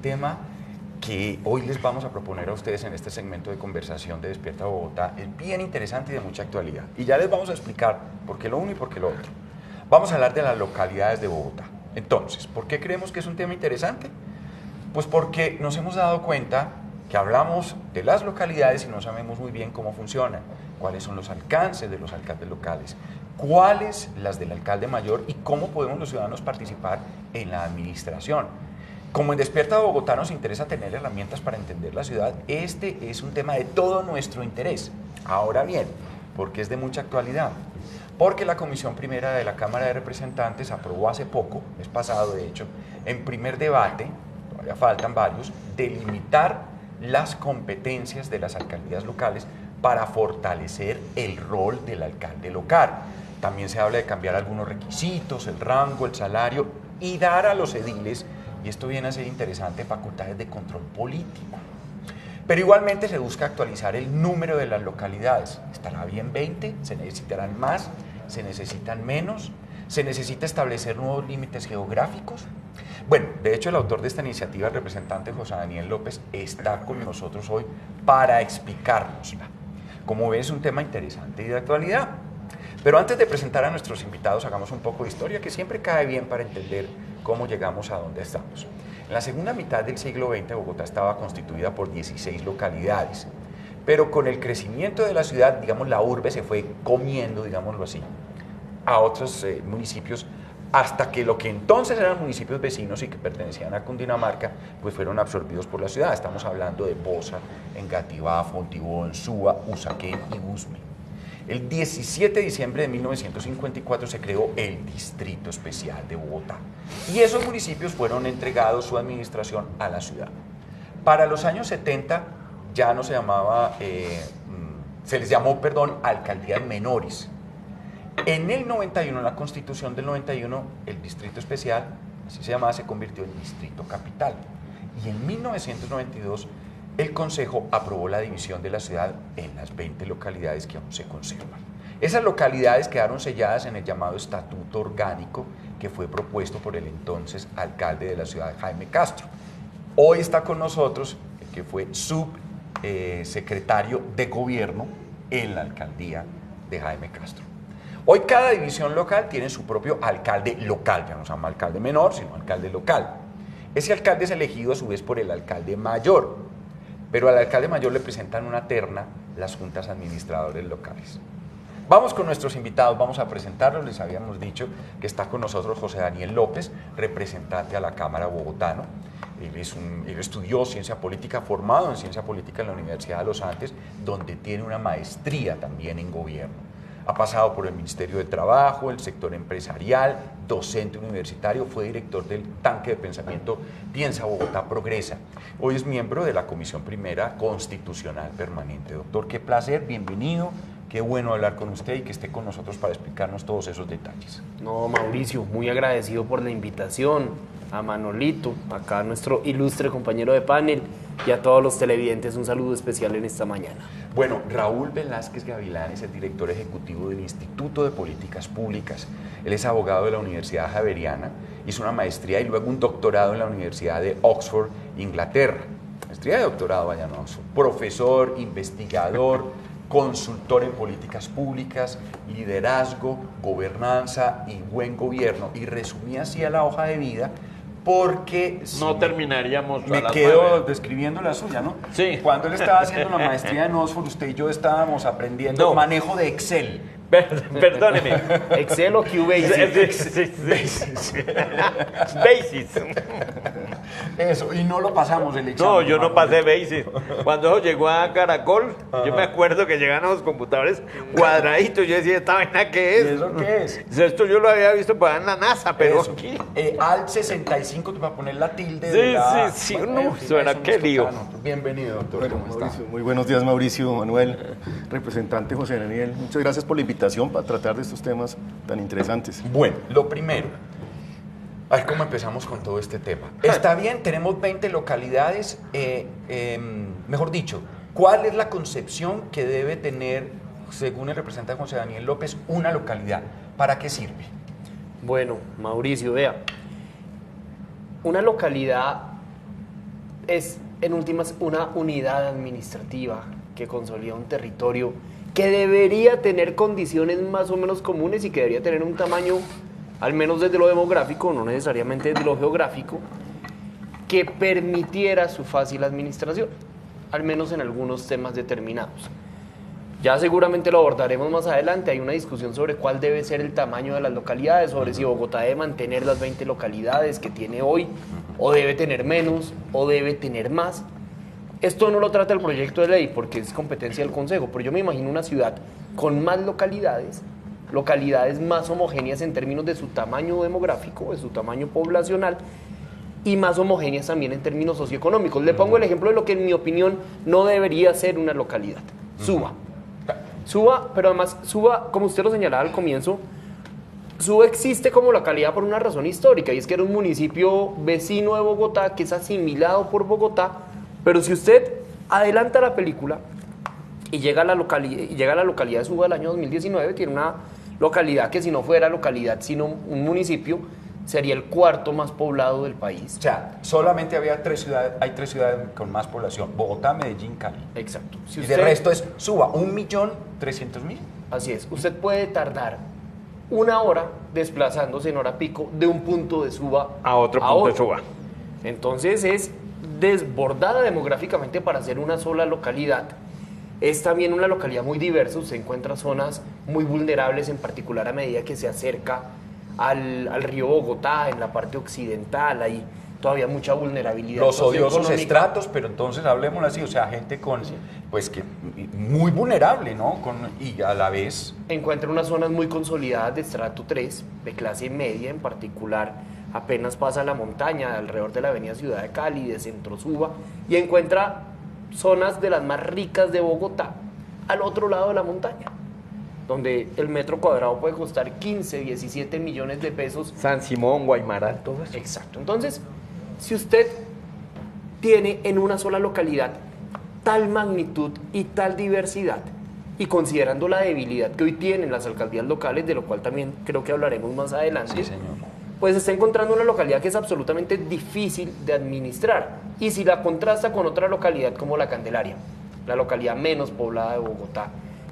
tema que hoy les vamos a proponer a ustedes en este segmento de conversación de Despierta Bogotá es bien interesante y de mucha actualidad. Y ya les vamos a explicar por qué lo uno y por qué lo otro. Vamos a hablar de las localidades de Bogotá. Entonces, ¿por qué creemos que es un tema interesante? Pues porque nos hemos dado cuenta que hablamos de las localidades y no sabemos muy bien cómo funcionan, cuáles son los alcances de los alcaldes locales, cuáles las del alcalde mayor y cómo podemos los ciudadanos participar en la administración. Como en Despierta Bogotá nos interesa tener herramientas para entender la ciudad, este es un tema de todo nuestro interés. Ahora bien, ¿por qué es de mucha actualidad? Porque la Comisión Primera de la Cámara de Representantes aprobó hace poco, mes pasado de hecho, en primer debate, todavía faltan varios, delimitar las competencias de las alcaldías locales para fortalecer el rol del alcalde local. También se habla de cambiar algunos requisitos, el rango, el salario y dar a los ediles, y esto viene a ser interesante, facultades de control político. Pero igualmente se busca actualizar el número de las localidades. ¿Estará bien 20? ¿Se necesitarán más? ¿Se necesitan menos? ¿Se necesita establecer nuevos límites geográficos? Bueno, de hecho el autor de esta iniciativa, el representante José Daniel López, está con nosotros hoy para explicárnosla. Como ven, es un tema interesante y de actualidad. Pero antes de presentar a nuestros invitados, hagamos un poco de historia que siempre cae bien para entender cómo llegamos a donde estamos. En la segunda mitad del siglo XX, Bogotá estaba constituida por 16 localidades, pero con el crecimiento de la ciudad, digamos, la urbe se fue comiendo, digámoslo así, a otros municipios, hasta que lo que entonces eran municipios vecinos y que pertenecían a Cundinamarca, pues fueron absorbidos por la ciudad. Estamos hablando de Bosa, Engativá, Fontibón, Suba, Usaquén y Usme. El 17 de diciembre de 1954 se creó el Distrito Especial de Bogotá y esos municipios fueron entregados su administración a la ciudad. Para los años 70 ya no se llamaba, se les llamó, alcaldías menores. En el 91, en la Constitución del 91, el Distrito Especial, así se llamaba, se convirtió en Distrito Capital. Y en 1992 el Consejo aprobó la división de la ciudad en las 20 localidades que aún se conservan. Esas localidades quedaron selladas en el llamado Estatuto Orgánico que fue propuesto por el entonces alcalde de la ciudad, Jaime Castro. Hoy está con nosotros el que fue subsecretario de Gobierno en la alcaldía de Jaime Castro. Hoy cada división local tiene su propio alcalde local, ya no se llama alcalde menor, sino alcalde local. Ese alcalde es elegido a su vez por el alcalde mayor. Pero al alcalde mayor le presentan una terna las juntas administradores locales. Vamos con nuestros invitados, vamos a presentarlos. Les habíamos dicho que está con nosotros José Daniel López, representante a la Cámara bogotano. Él estudió ciencia política, formado en ciencia política en la Universidad de los Andes, donde tiene una maestría también en gobierno. Ha pasado por el Ministerio de Trabajo, el sector empresarial, docente universitario, fue director del tanque de pensamiento Piensa Bogotá Progresa. Hoy es miembro de la Comisión Primera Constitucional Permanente. Doctor, qué placer, bienvenido, qué bueno hablar con usted y que esté con nosotros para explicarnos todos esos detalles. No, Mauricio, muy agradecido por la invitación, a Manolito, acá nuestro ilustre compañero de panel, y a todos los televidentes un saludo especial en esta mañana. Bueno, Raúl Velázquez Gavilán es el director ejecutivo del Instituto de Políticas Públicas. Él es abogado de la Universidad Javeriana, hizo una maestría y luego un doctorado en la Universidad de Oxford, Inglaterra. Maestría de doctorado, vaya, no, profesor, investigador, consultor en políticas públicas, liderazgo, gobernanza y buen gobierno. Y resumí así a la hoja de vida porque no terminaríamos. Me quedo describiendo la suya, ¿no? Sí. Cuando él estaba haciendo la maestría en Oxford, usted y yo estábamos aprendiendo manejo de Excel. Perdóneme. ¿Excel o QBasic? Basis. Eso, y no lo pasamos el examen. No, yo no pasé Basis. Cuando eso llegó a Caracol, yo me acuerdo que llegaban a los computadores cuadraditos. Yo decía, ¿esta vaina qué es? ¿Y eso qué es? Esto yo lo había visto para en la NASA, pero eso. aquí. Al 65, para poner la tilde. Sí, de la... sí, sí. Bueno, no, suena qué lío. Bienvenido, doctor. Bueno, ¿Cómo Mauricio, está? muy buenos días, Mauricio, Manuel, representante José Daniel. Muchas gracias por la invitación para tratar de estos temas tan interesantes. Bueno, lo primero, a ver cómo empezamos con todo este tema. Está bien, tenemos 20 localidades, mejor dicho, ¿cuál es la concepción que debe tener, según el representante José Daniel López, una localidad? ¿Para qué sirve? Bueno, Mauricio, vea, una localidad es en últimas una unidad administrativa que consolida un territorio que debería tener condiciones más o menos comunes y que debería tener un tamaño, al menos desde lo demográfico, no necesariamente desde lo geográfico, que permitiera su fácil administración, al menos en algunos temas determinados. Ya seguramente lo abordaremos más adelante. Hay una discusión sobre cuál debe ser el tamaño de las localidades, sobre si Bogotá debe mantener las 20 localidades que tiene hoy, o debe tener menos, o debe tener más. Esto no lo trata el proyecto de ley porque es competencia del Consejo, pero yo me imagino una ciudad con más localidades más homogéneas en términos de su tamaño demográfico, de su tamaño poblacional, y más homogéneas también en términos socioeconómicos. Le pongo el ejemplo de lo que en mi opinión no debería ser una localidad. Suba. Suba, pero además Suba, como usted lo señalaba al comienzo, Suba existe como localidad por una razón histórica, y es que era un municipio vecino de Bogotá, que es asimilado por Bogotá, pero si usted adelanta la película y llega a la localidad de Suba del año 2019, tiene una localidad que si no fuera localidad, sino un municipio, sería el cuarto más poblado del país. O sea, solamente hay 3 ciudades con más población: Bogotá, Medellín, Cali. Exacto. Y de resto es Suba, 1.300.000. Así es. Usted puede tardar 1 hora desplazándose en hora pico de un punto de Suba A otro punto de Suba. Entonces es desbordada demográficamente para ser una sola localidad. Es también una localidad muy diversa. Usted encuentra zonas muy vulnerables, en particular a medida que se acerca al río Bogotá, en la parte occidental. Hay todavía mucha vulnerabilidad. Los odiosos socioeconómica. estratos, pero entonces hablemos así, o sea, gente con, pues que muy vulnerable, ¿no? Y a la vez... Encuentra unas zonas muy consolidadas de estrato 3, de clase media en particular. Apenas pasa la montaña alrededor de la avenida Ciudad de Cali, de Centro Suba, y encuentra zonas de las más ricas de Bogotá al otro lado de la montaña, donde el metro cuadrado puede costar 15, 17 millones de pesos. San Simón, Guaymaral, todo eso. Exacto. Entonces, si usted tiene en una sola localidad tal magnitud y tal diversidad, y considerando la debilidad que hoy tienen las alcaldías locales, de lo cual también creo que hablaremos más adelante, Sí, señor. pues está encontrando una localidad que es absolutamente difícil de administrar. Y si la contrasta con otra localidad como La Candelaria, la localidad menos poblada de Bogotá,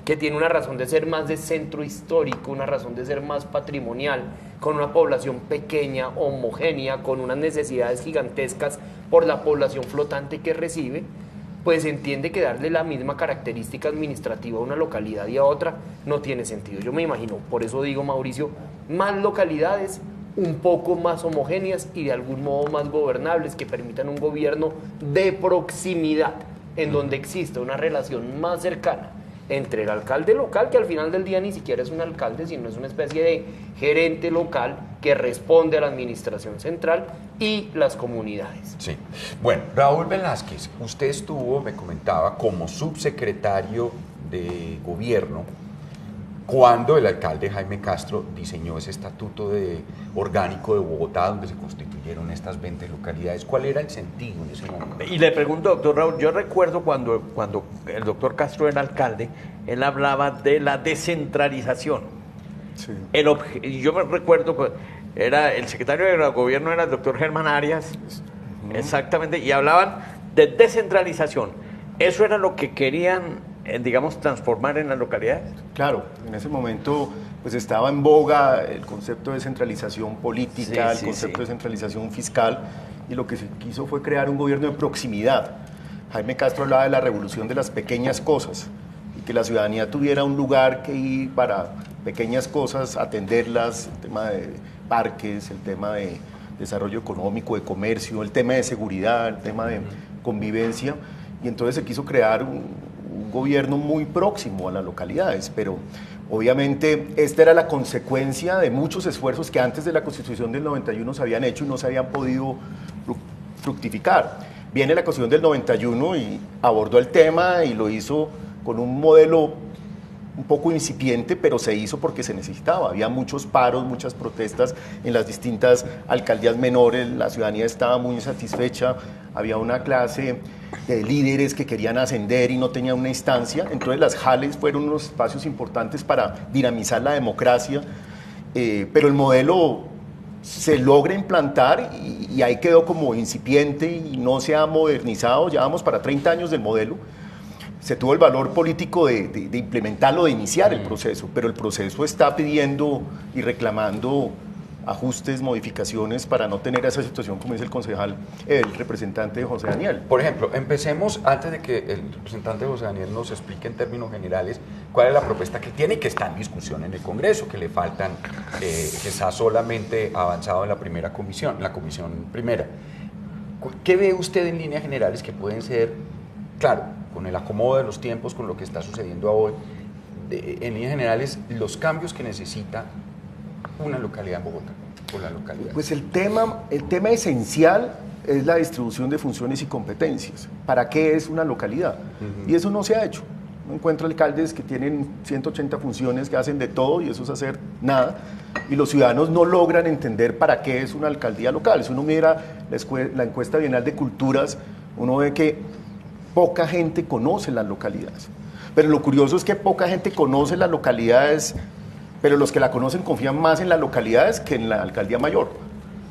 que tiene una razón de ser más de centro histórico, una razón de ser más patrimonial, con una población pequeña, homogénea, con unas necesidades gigantescas por la población flotante que recibe, pues se entiende que darle la misma característica administrativa a una localidad y a otra no tiene sentido. Yo me imagino, por eso digo, Mauricio, más localidades un poco más homogéneas y de algún modo más gobernables, que permitan un gobierno de proximidad, en donde exista una relación más cercana entre el alcalde local, que al final del día ni siquiera es un alcalde, sino es una especie de gerente local que responde a la administración central, y las comunidades. Sí. Bueno, Raúl Velázquez, usted estuvo, me comentaba, como subsecretario de gobierno cuando el alcalde Jaime Castro diseñó ese estatuto orgánico de Bogotá, donde se constituyeron estas 20 localidades. ¿Cuál era el sentido en ese momento? Y le pregunto, doctor Raúl, yo recuerdo cuando el doctor Castro era alcalde, él hablaba de la descentralización. Sí. Y yo me recuerdo que el secretario de gobierno era el doctor Germán Arias, exactamente, y hablaban de descentralización. ¿Eso era lo que querían, digamos, transformar en las localidades? Claro, en ese momento pues estaba en boga el concepto de descentralización política, el concepto de descentralización fiscal, y lo que se quiso fue crear un gobierno de proximidad. Jaime Castro hablaba de la revolución de las pequeñas cosas, y que la ciudadanía tuviera un lugar que ir para pequeñas cosas, atenderlas, el tema de parques, el tema de desarrollo económico, de comercio, el tema de seguridad, el tema de convivencia, y entonces se quiso crear un gobierno muy próximo a las localidades, pero obviamente esta era la consecuencia de muchos esfuerzos que antes de la Constitución del 91 se habían hecho y no se habían podido fructificar. Viene la Constitución del 91 y abordó el tema y lo hizo con un modelo un poco incipiente, pero se hizo porque se necesitaba. Había muchos paros, muchas protestas en las distintas alcaldías menores, la ciudadanía estaba muy insatisfecha, había una clase de líderes que querían ascender y no tenían una instancia. Entonces las JALES fueron unos espacios importantes para dinamizar la democracia, pero el modelo se logra implantar y ahí quedó como incipiente y no se ha modernizado. Ya vamos para 30 años del modelo. Se tuvo el valor político de implementarlo, de iniciar el proceso, pero el proceso está pidiendo y reclamando ajustes, modificaciones para no tener esa situación, como dice el representante José Daniel. Por ejemplo, empecemos, antes de que el representante José Daniel nos explique en términos generales cuál es la propuesta que tiene y que está en discusión en el Congreso, que le faltan, que está solamente avanzado en la primera comisión, la comisión primera. ¿Qué ve usted en líneas generales que pueden ser, claro, con el acomodo de los tiempos, con lo que está sucediendo hoy, en líneas generales, los cambios que necesita una localidad en Bogotá, o la localidad? Pues el tema esencial es la distribución de funciones y competencias. ¿Para qué es una localidad? Y eso no se ha hecho. No encuentro alcaldes que tienen 180 funciones, que hacen de todo y eso es hacer nada. Y los ciudadanos no logran entender para qué es una alcaldía local. Si uno mira la encuesta bienal de culturas, uno ve que poca gente conoce las localidades. Pero lo curioso es que poca gente conoce las localidades, pero los que la conocen confían más en las localidades que en la alcaldía mayor.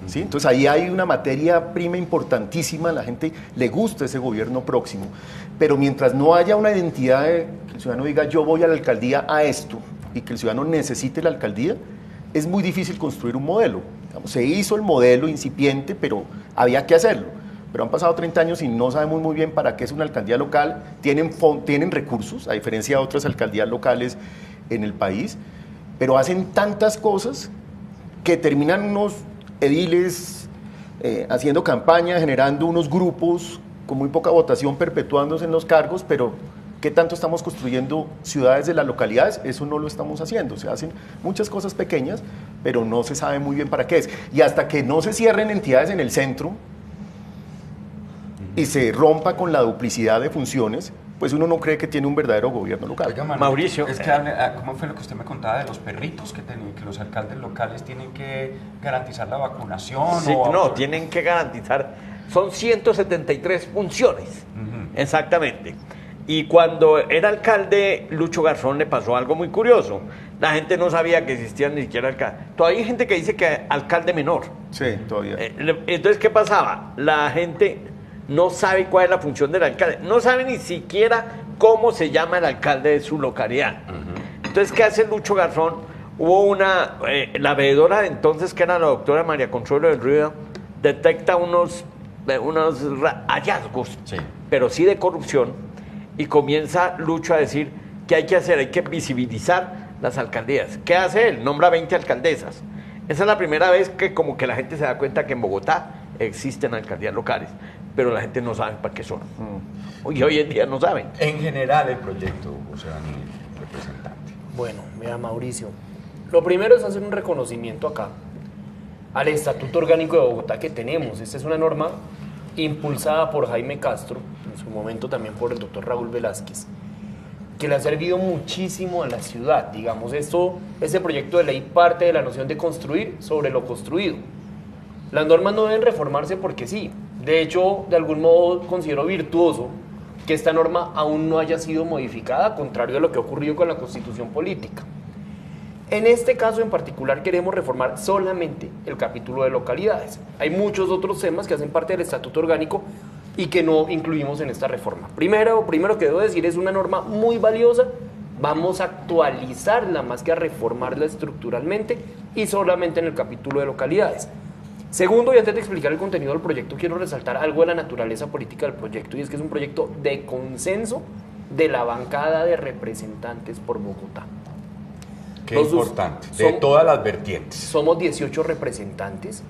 ¿Sí? Entonces ahí hay una materia prima importantísima, a la gente le gusta ese gobierno próximo, pero mientras no haya una identidad de que el ciudadano diga yo voy a la alcaldía a esto y que el ciudadano necesite la alcaldía, es muy difícil construir un modelo. Digamos, se hizo el modelo incipiente, pero había que hacerlo. Pero han pasado 30 años y no sabemos muy bien para qué es una alcaldía local. Tienen recursos, a diferencia de otras alcaldías locales en el país, pero hacen tantas cosas que terminan unos ediles haciendo campaña, generando unos grupos con muy poca votación, perpetuándose en los cargos, pero ¿qué tanto estamos construyendo ciudades de las localidades? Eso no lo estamos haciendo. Se hacen muchas cosas pequeñas, pero no se sabe muy bien para qué es. Y hasta que no se cierren entidades en el centro y se rompa con la duplicidad de funciones, pues uno no cree que tiene un verdadero gobierno local. Oiga, Mauricio, es que ¿cómo fue lo que usted me contaba de los perritos que los alcaldes locales tienen que garantizar la vacunación? Sí, no, tienen que garantizar, son 173 funciones, exactamente. Y cuando era alcalde Lucho Garzón le pasó algo muy curioso. La gente no sabía que existían ni siquiera alcaldes. Todavía hay gente que dice que alcalde menor. Sí, todavía. Entonces, ¿qué pasaba? La gente no sabe cuál es la función del alcalde, no sabe ni siquiera cómo se llama el alcalde de su localidad. Entonces, ¿qué hace Lucho Garzón? Hubo la veedora de entonces, que era la doctora María Consuelo del Río, detecta unos hallazgos, sí, pero sí de corrupción, y comienza Lucho a decir que hay que hacer, hay que visibilizar las alcaldías. ¿Qué hace él? Nombra 20 alcaldesas. Esa es la primera vez que como que la gente se da cuenta que en Bogotá existen alcaldías locales, pero la gente no sabe para qué son. Y hoy en día no saben. En general el proyecto, José Daniel, representante. Bueno, mira, Mauricio, lo primero es hacer un reconocimiento acá al Estatuto Orgánico de Bogotá que tenemos. Esta es una norma impulsada por Jaime Castro, en su momento también por el doctor Raúl Velázquez, que le ha servido muchísimo a la ciudad. Digamos, este proyecto de ley parte de la noción de construir sobre lo construido. Las normas no deben reformarse porque sí. De hecho, de algún modo considero virtuoso que esta norma aún no haya sido modificada, contrario a lo que ha ocurrido con la Constitución política. En este caso en particular queremos reformar solamente el capítulo de localidades. Hay muchos otros temas que hacen parte del Estatuto Orgánico y que no incluimos en esta reforma. Primero que debo decir, es una norma muy valiosa. Vamos a actualizarla más que a reformarla estructuralmente y solamente en el capítulo de localidades. Segundo, y antes de explicar el contenido del proyecto, quiero resaltar algo de la naturaleza política del proyecto, y es que es un proyecto de consenso de la bancada de representantes por Bogotá. Qué importante, de todas las vertientes. Somos 18 representantes,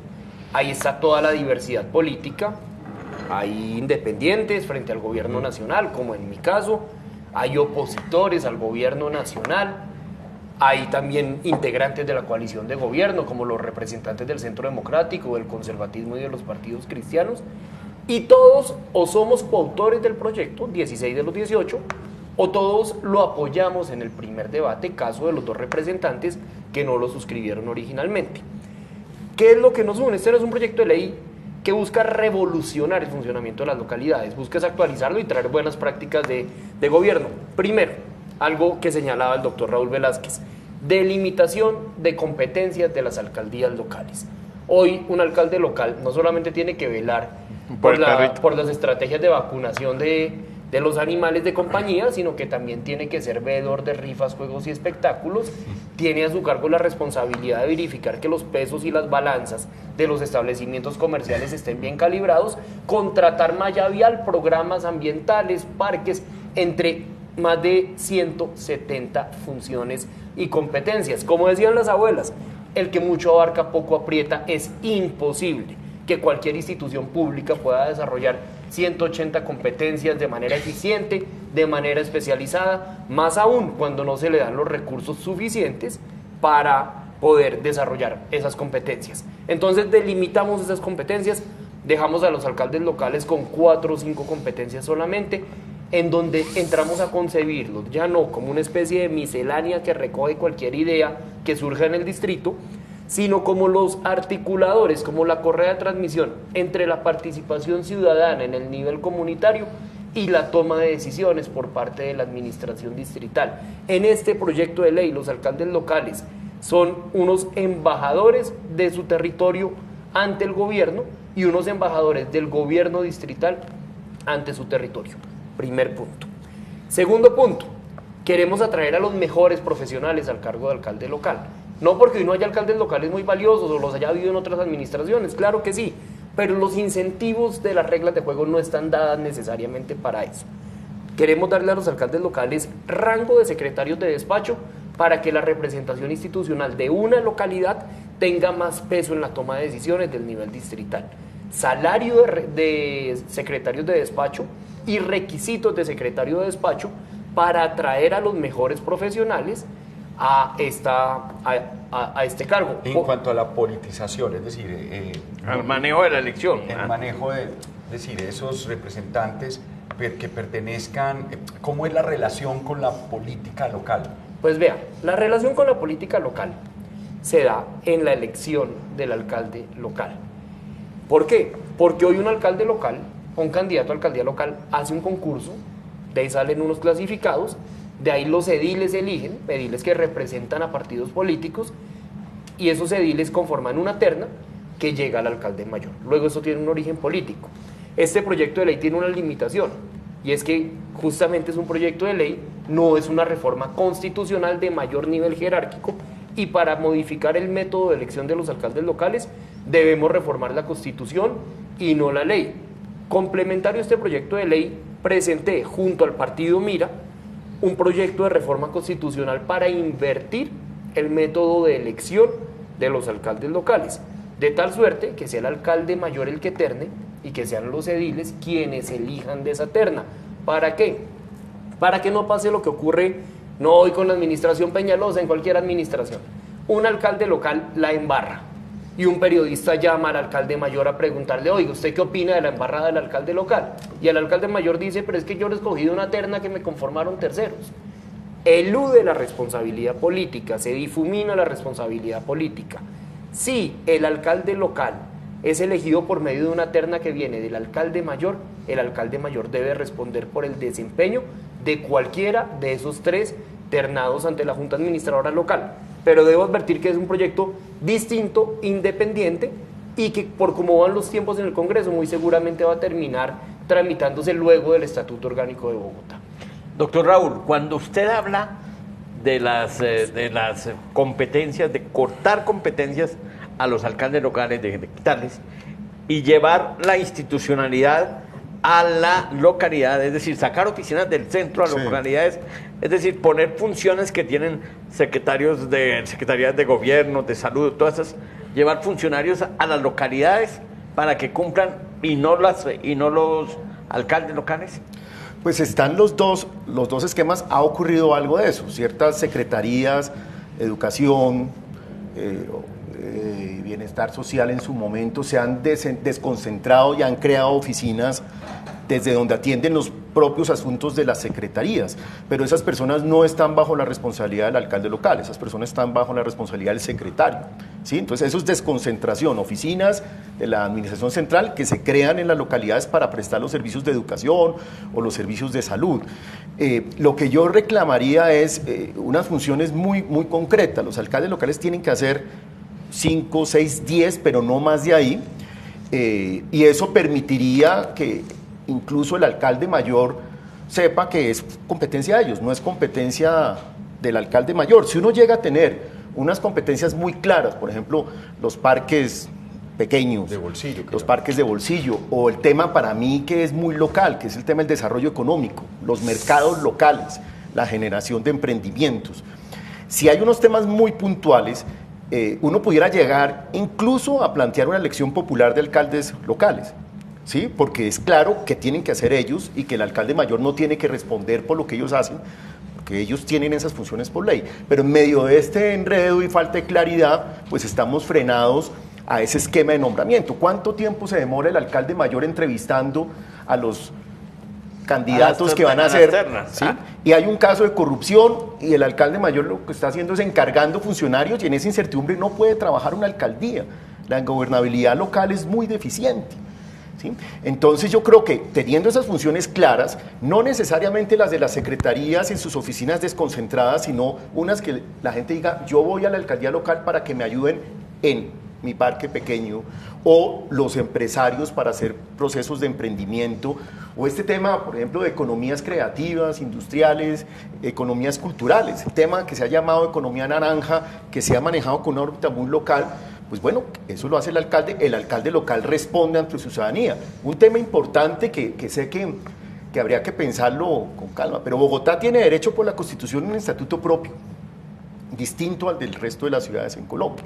ahí está toda la diversidad política, hay independientes frente al gobierno nacional, como en mi caso, hay opositores al gobierno nacional, hay también integrantes de la coalición de gobierno, como los representantes del Centro Democrático, del conservatismo y de los partidos cristianos, y todos o somos coautores del proyecto, 16 de los 18, o todos lo apoyamos en el primer debate, caso de los dos representantes que no lo suscribieron originalmente. ¿Qué es lo que nos une? Este no es un proyecto de ley que busca revolucionar el funcionamiento de las localidades, busca actualizarlo y traer buenas prácticas de gobierno. Primero, algo que señalaba el doctor Raúl Velázquez, delimitación de competencias de las alcaldías locales. Hoy un alcalde local no solamente tiene que velar por las estrategias de vacunación de los animales de compañía, sino que también tiene que ser veedor de rifas, juegos y espectáculos. Tiene a su cargo la responsabilidad de verificar que los pesos y las balanzas de los establecimientos comerciales estén bien calibrados, contratar malla vial, programas ambientales, parques, entre más de 170 funciones y competencias. Como decían las abuelas, el que mucho abarca poco aprieta. Es imposible que cualquier institución pública pueda desarrollar 180 competencias de manera eficiente, de manera especializada, más aún cuando no se le dan los recursos suficientes para poder desarrollar esas competencias. Entonces delimitamos esas competencias, dejamos a los alcaldes locales con 4 o 5 competencias solamente, en donde entramos a concebirlos ya no como una especie de miscelánea que recoge cualquier idea que surja en el distrito, sino como los articuladores, como la correa de transmisión entre la participación ciudadana en el nivel comunitario y la toma de decisiones por parte de la administración distrital. En este proyecto de ley, los alcaldes locales son unos embajadores de su territorio ante el gobierno y unos embajadores del gobierno distrital ante su territorio. Primer punto. Segundo punto, queremos atraer a los mejores profesionales al cargo de alcalde local. No porque hoy no haya alcaldes locales muy valiosos o los haya habido en otras administraciones, claro que sí, pero los incentivos de las reglas de juego no están dadas necesariamente para eso. Queremos darle a los alcaldes locales rango de secretarios de despacho para que la representación institucional de una localidad tenga más peso en la toma de decisiones del nivel distrital. Salario de secretarios de despacho y requisitos de secretario de despacho para atraer a los mejores profesionales a este cargo. En cuanto a la politización, es decir, al manejo de la elección. El manejo de, es decir, esos representantes que pertenezcan, ¿cómo es la relación con la política local? Pues vea, la relación con la política local se da en la elección del alcalde local. ¿Por qué? Porque hoy un alcalde local, un candidato a alcaldía local, hace un concurso, de ahí salen unos clasificados, de ahí los ediles eligen, ediles que representan a partidos políticos, y esos ediles conforman una terna que llega al alcalde mayor. Luego eso tiene un origen político. Este proyecto de ley tiene una limitación, y es que justamente es un proyecto de ley, no es una reforma constitucional de mayor nivel jerárquico, y para modificar el método de elección de los alcaldes locales debemos reformar la Constitución y no la ley. Complementario a este proyecto de ley, presenté junto al partido Mira un proyecto de reforma constitucional para invertir el método de elección de los alcaldes locales, de tal suerte que sea el alcalde mayor el que terne y que sean los ediles quienes elijan de esa terna. ¿Para qué? Para que no pase lo que ocurre no hoy con la administración Peñalosa, en cualquier administración. Un alcalde local la embarra y un periodista llama al alcalde mayor a preguntarle, oiga, ¿usted qué opina de la embarrada del alcalde local? Y el alcalde mayor dice, pero es que yo he escogido una terna que me conformaron terceros. Elude la responsabilidad política, se difumina la responsabilidad política. Si el alcalde local es elegido por medio de una terna que viene del alcalde mayor, el alcalde mayor debe responder por el desempeño de cualquiera de esos 3 ternados ante la Junta Administradora Local. Pero debo advertir que es un proyecto distinto, independiente, y que por cómo van los tiempos en el Congreso, muy seguramente va a terminar tramitándose luego del Estatuto Orgánico de Bogotá. Doctor Raúl, cuando usted habla de las competencias, de cortar competencias a los alcaldes locales, de quitarles, y llevar la institucionalidad a la localidad, es decir, sacar oficinas del centro a localidades, es decir, poner funciones que tienen secretarios de secretarías de gobierno, de salud, todas esas, llevar funcionarios a las localidades para que cumplan y no los alcaldes locales. Pues están los dos esquemas, ha ocurrido algo de eso, ciertas secretarías, educación, bienestar social en su momento se han desconcentrado y han creado oficinas desde donde atienden los propios asuntos de las secretarías, pero esas personas no están bajo la responsabilidad del alcalde local, esas personas están bajo la responsabilidad del secretario, ¿sí? Entonces eso es desconcentración, oficinas de la administración central que se crean en las localidades para prestar los servicios de educación o los servicios de salud. Lo que yo reclamaría es unas funciones muy concretas. Los alcaldes locales tienen que hacer 5, 6, 10, pero no más de ahí. Y eso permitiría que incluso el alcalde mayor sepa que es competencia de ellos, no es competencia del alcalde mayor. Si uno llega a tener unas competencias muy claras, por ejemplo, los parques pequeños, de bolsillo, los parques de bolsillo, o el tema para mí que es muy local, que es el tema del desarrollo económico, los mercados locales, la generación de emprendimientos. Si hay unos temas muy puntuales, uno pudiera llegar incluso a plantear una elección popular de alcaldes locales, ¿sí? Porque es claro que tienen que hacer ellos y que el alcalde mayor no tiene que responder por lo que ellos hacen, porque ellos tienen esas funciones por ley. Pero en medio de este enredo y falta de claridad, pues estamos frenados a ese esquema de nombramiento. ¿Cuánto tiempo se demora el alcalde mayor entrevistando a los candidatos que van a ser? ¿Sí? Y hay un caso de corrupción y el alcalde mayor lo que está haciendo es encargando funcionarios y en esa incertidumbre no puede trabajar una alcaldía. La gobernabilidad local es muy deficiente. ¿Sí? Entonces yo creo que teniendo esas funciones claras, no necesariamente las de las secretarías en sus oficinas desconcentradas, sino unas que la gente diga, yo voy a la alcaldía local para que me ayuden en mi parque pequeño, o los empresarios para hacer procesos de emprendimiento, o este tema, por ejemplo, de economías creativas, industriales, economías culturales, el tema que se ha llamado economía naranja, que se ha manejado con una órbita muy local. Pues bueno, eso lo hace el alcalde local responde ante su ciudadanía. Un tema importante que sé que habría que pensarlo con calma, pero Bogotá tiene derecho por la Constitución a un estatuto propio, distinto al del resto de las ciudades en Colombia.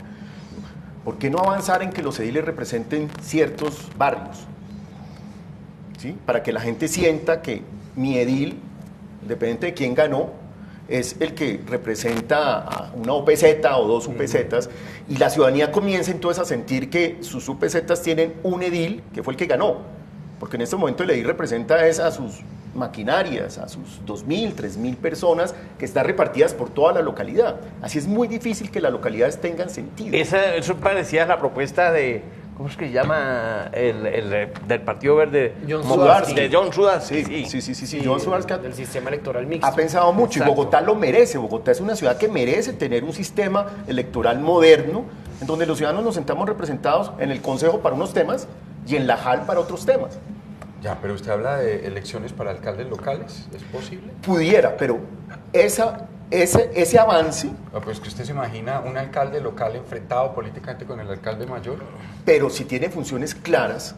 ¿Por qué no avanzar en que los ediles representen ciertos barrios? ¿Sí? Para que la gente sienta que mi edil, independiente de quién ganó, es el que representa a una UPZ o dos UPZs, y la ciudadanía comienza entonces a sentir que sus UPZs tienen un edil que fue el que ganó, porque en este momento el edil representa a sus maquinarias, a sus 2.000, 3.000 personas que están repartidas por toda la localidad. Así es muy difícil que las localidades tengan sentido. Eso parecía la propuesta de, ¿cómo es que se llama? El del Partido Verde. John Sudarsky. De John Sudarsky. Sí. John Sudarsky del sistema electoral mixto. ha pensado mucho. Exacto. Y Bogotá lo merece. Bogotá es una ciudad que merece tener un sistema electoral moderno en donde los ciudadanos nos sentamos representados en el Consejo para unos temas y en la JAL para otros temas. Ya, pero usted habla de elecciones para alcaldes locales, ¿es posible? Pudiera, pero ese avance, Pues que usted se imagina un alcalde local enfrentado políticamente con el alcalde mayor. pero si tiene funciones claras,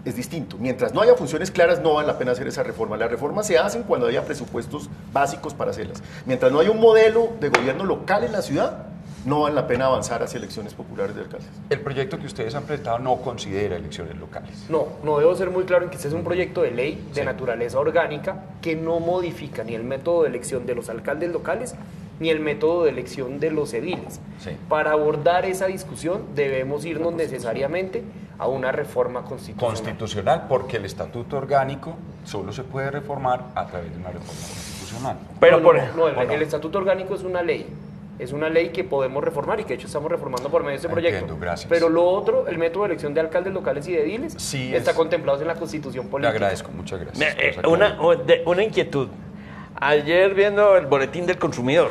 es distinto. Mientras no haya funciones claras, no vale la pena hacer esa reforma. Las reformas se hacen cuando haya presupuestos básicos para hacerlas. Mientras no haya un modelo de gobierno local en la ciudad, no vale la pena avanzar hacia elecciones populares de alcaldes. El proyecto que ustedes han presentado no considera elecciones locales. No debo ser muy claro en que este es un proyecto de ley de naturaleza orgánica que no modifica ni el método de elección de los alcaldes locales ni el método de elección de los ediles. Sí. Para abordar esa discusión debemos irnos necesariamente a una reforma Constitucional, porque el estatuto orgánico solo se puede reformar a través de una reforma constitucional. Pero el estatuto orgánico es una ley. Es una ley que podemos reformar y que de hecho estamos reformando por medio de este proyecto. Entiendo, gracias. Pero lo otro, el método de elección de alcaldes locales y de ediles, Sí, está es- contemplado en la Constitución Le política. agradezco, muchas gracias. Una inquietud. Ayer viendo el boletín del consumidor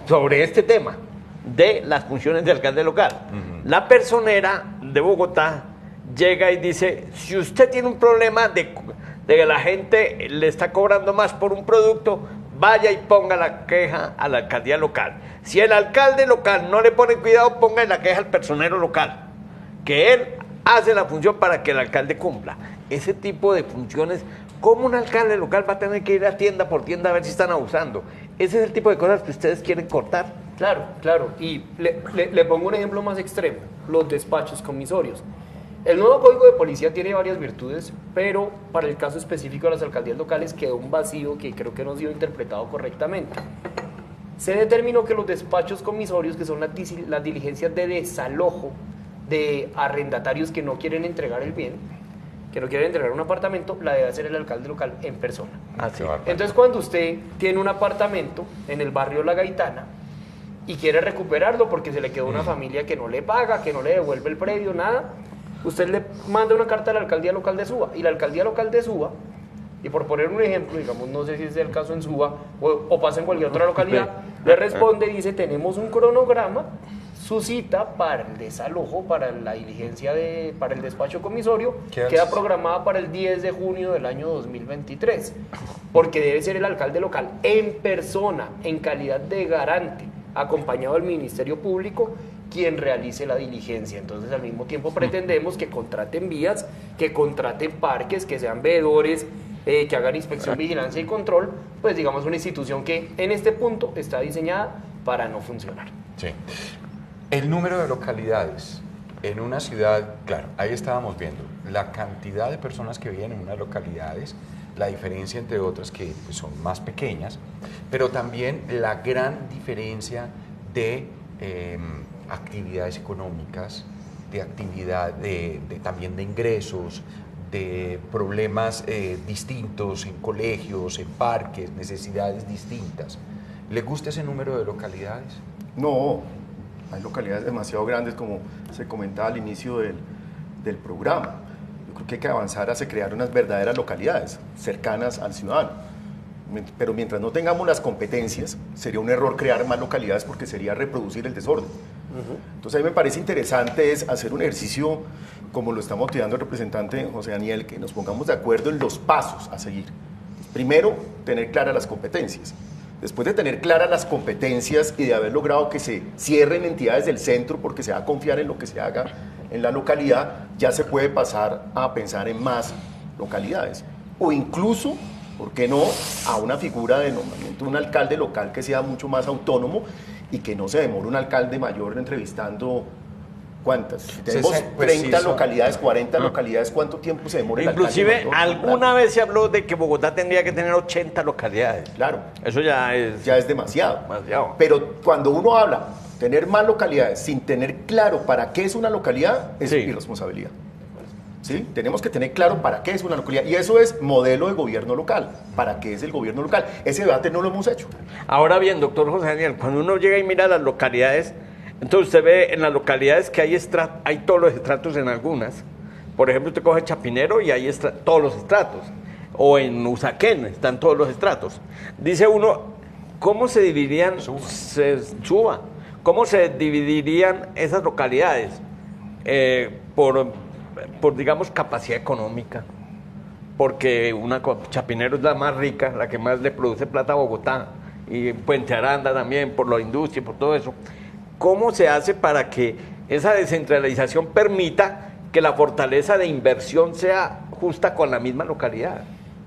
sobre este tema de las funciones de alcalde local, la personera de Bogotá llega y dice, si usted tiene un problema de que la gente le está cobrando más por un producto, vaya y ponga la queja a la alcaldía local. Si el alcalde local no le pone cuidado, ponga la queja al personero local, que él hace la función para que el alcalde cumpla. Ese tipo de funciones, ¿cómo un alcalde local va a tener que ir a tienda por tienda a ver si están abusando? Ese es el tipo de cosas que ustedes quieren cortar. Claro. Y le pongo un ejemplo más extremo, los despachos comisorios. El nuevo Código de Policía tiene varias virtudes, pero para el caso específico de las alcaldías locales quedó un vacío que creo que no ha sido interpretado correctamente. Se determinó que los despachos comisorios, que son las diligencias de desalojo de arrendatarios que no quieren entregar el bien, que no quieren entregar un apartamento, la debe hacer el alcalde local en persona. Así. Entonces, cuando usted tiene un apartamento en el barrio La Gaitana y quiere recuperarlo porque se le quedó una familia que no le paga, que no le devuelve el predio, nada, usted le manda una carta a la alcaldía local de Suba, y la alcaldía local de Suba, y por poner un ejemplo, digamos, no sé si es el caso en Suba o pasa en cualquier otra localidad, le responde y dice, tenemos un cronograma su cita para el desalojo, para la diligencia para el despacho comisorio, ¿Qué queda haces? programada para el 10 de junio del año 2023, porque debe ser el alcalde local en persona, en calidad de garante, acompañado del Ministerio Público, quien realice la diligencia. Entonces, al mismo tiempo pretendemos que contraten vías, que contraten parques, que sean veedores, que hagan inspección, vigilancia y control, pues digamos una institución que en este punto está diseñada para no funcionar. Sí. El número de localidades en una ciudad, claro, ahí estábamos viendo la cantidad de personas que viven en unas localidades, la diferencia entre otras que pues, son más pequeñas, pero también la gran diferencia de actividades económicas, de actividad, también de ingresos, de problemas distintos en colegios, en parques, necesidades distintas. ¿Le gusta ese número de localidades? No, hay localidades demasiado grandes, como se comentaba al inicio del programa. Yo creo que hay que avanzar hacia crear unas verdaderas localidades cercanas al ciudadano. Pero mientras no tengamos las competencias, sería un error crear más localidades porque sería reproducir el desorden. Entonces a mí me parece interesante es hacer un ejercicio, como lo está motivando el representante José Daniel, que nos pongamos de acuerdo en los pasos a seguir. Primero, tener claras las competencias. Después de tener claras las competencias y de haber logrado que se cierren entidades del centro porque se va a confiar en lo que se haga en la localidad, ya se puede pasar a pensar en más localidades. O incluso, ¿por qué no?, a una figura de nombramiento de un alcalde local que sea mucho más autónomo y que no se demore un alcalde mayor entrevistando, ¿cuántas? Si tenemos 30 localidades, 40 localidades, ¿cuánto tiempo se demora el alcalde Inclusive, mayor? alguna vez se habló de que Bogotá tendría que tener 80 localidades. Claro. Eso ya es... Ya es demasiado. Demasiado. Pero cuando uno habla tener más localidades sin tener claro para qué es una localidad, es Sí. irresponsabilidad. ¿Sí? Tenemos que tener claro para qué es una localidad. Y eso es modelo de gobierno local. ¿Para qué es el gobierno local? Ese debate no lo hemos hecho. Ahora bien, doctor José Daniel, cuando uno llega y mira las localidades, entonces usted ve en las localidades que hay todos los estratos en algunas. Por ejemplo, usted coge Chapinero y hay todos los estratos. O en Usaquén están todos los estratos. Dice uno, ¿cómo se dividirían? Suba. ¿Cómo se dividirían esas localidades? Por, digamos, capacidad económica. Porque Chapinero es la más rica, la que más le produce plata a Bogotá. Y Puente Aranda también, por la industria, por todo eso. ¿Cómo se hace para que esa descentralización permita que la fortaleza de inversión sea justa con la misma localidad?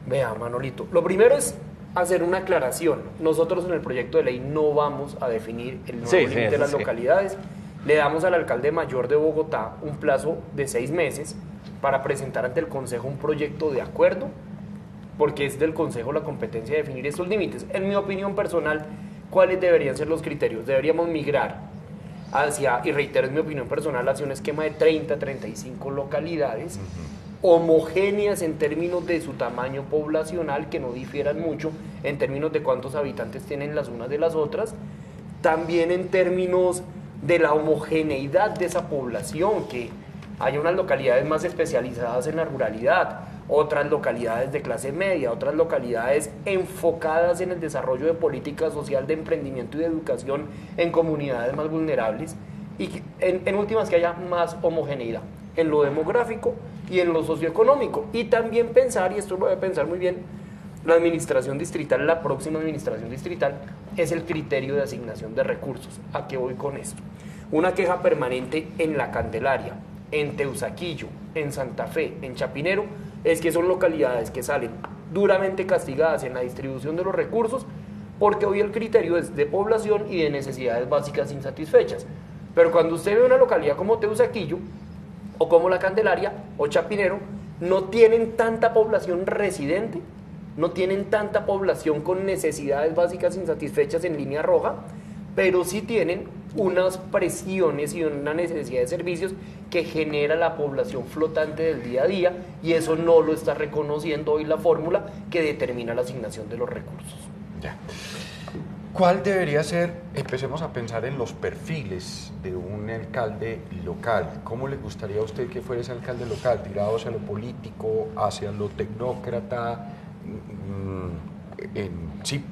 Vea, Manolito, lo primero es hacer una aclaración. Nosotros en el proyecto de ley no vamos a definir el nuevo límite de las localidades. Le damos al alcalde mayor de Bogotá un plazo de 6 meses para presentar ante el Consejo un proyecto de acuerdo, porque es del Consejo la competencia de definir estos límites. En mi opinión personal, ¿cuáles deberían ser los criterios? Deberíamos migrar hacia, y reitero, en mi opinión personal, hacia un esquema de 30, 35 localidades, homogéneas en términos de su tamaño poblacional, que no difieran mucho en términos de cuántos habitantes tienen las unas de las otras, también en términos de la homogeneidad de esa población, que haya unas localidades más especializadas en la ruralidad, otras localidades de clase media, otras localidades enfocadas en el desarrollo de política social, de emprendimiento y de educación en comunidades más vulnerables, y que, en últimas, que haya más homogeneidad en lo demográfico y en lo socioeconómico. Y también pensar, y esto lo debe pensar muy bien la administración distrital, la próxima administración distrital, es el criterio de asignación de recursos. ¿A qué voy con esto? Una queja permanente en La Candelaria, en Teusaquillo, en Santa Fe, en Chapinero, es que son localidades que salen duramente castigadas en la distribución de los recursos, porque hoy el criterio es de población y de necesidades básicas insatisfechas. Pero cuando usted ve una localidad como Teusaquillo, o como La Candelaria, o Chapinero, no tienen tanta población residente, no tienen tanta población con necesidades básicas insatisfechas en línea roja, pero sí tienen unas presiones y una necesidad de servicios que genera la población flotante del día a día, y eso no lo está reconociendo hoy la fórmula que determina la asignación de los recursos. Ya. ¿Cuál debería ser? Empecemos a pensar en los perfiles de un alcalde local. ¿Cómo le gustaría a usted que fuera ese alcalde local? ¿Tirado hacia lo político, hacia lo tecnócrata? Sí,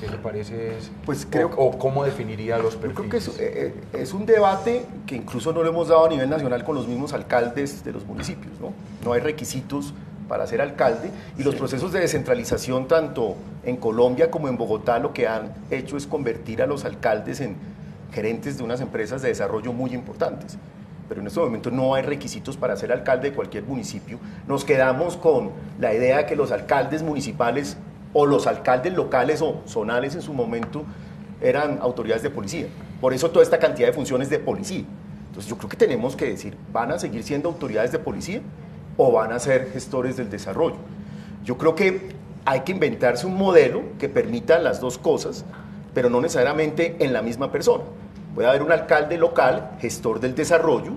¿Qué le parece? Pues creo, o cómo definiría los perfiles? Yo creo que es un debate que incluso no lo hemos dado a nivel nacional con los mismos alcaldes de los municipios, ¿no? No hay requisitos para ser alcalde y los procesos de descentralización tanto en Colombia como en Bogotá lo que han hecho es convertir a los alcaldes en gerentes de unas empresas de desarrollo muy importantes. Pero en este momento no hay requisitos para ser alcalde de cualquier municipio. Nos quedamos con la idea de que los alcaldes municipales o los alcaldes locales o zonales en su momento eran autoridades de policía. Por eso toda esta cantidad de funciones de policía. Entonces yo creo que tenemos que decir, ¿van a seguir siendo autoridades de policía o van a ser gestores del desarrollo? Yo creo que hay que inventarse un modelo que permita las dos cosas, pero no necesariamente en la misma persona. Puede haber un alcalde local, gestor del desarrollo,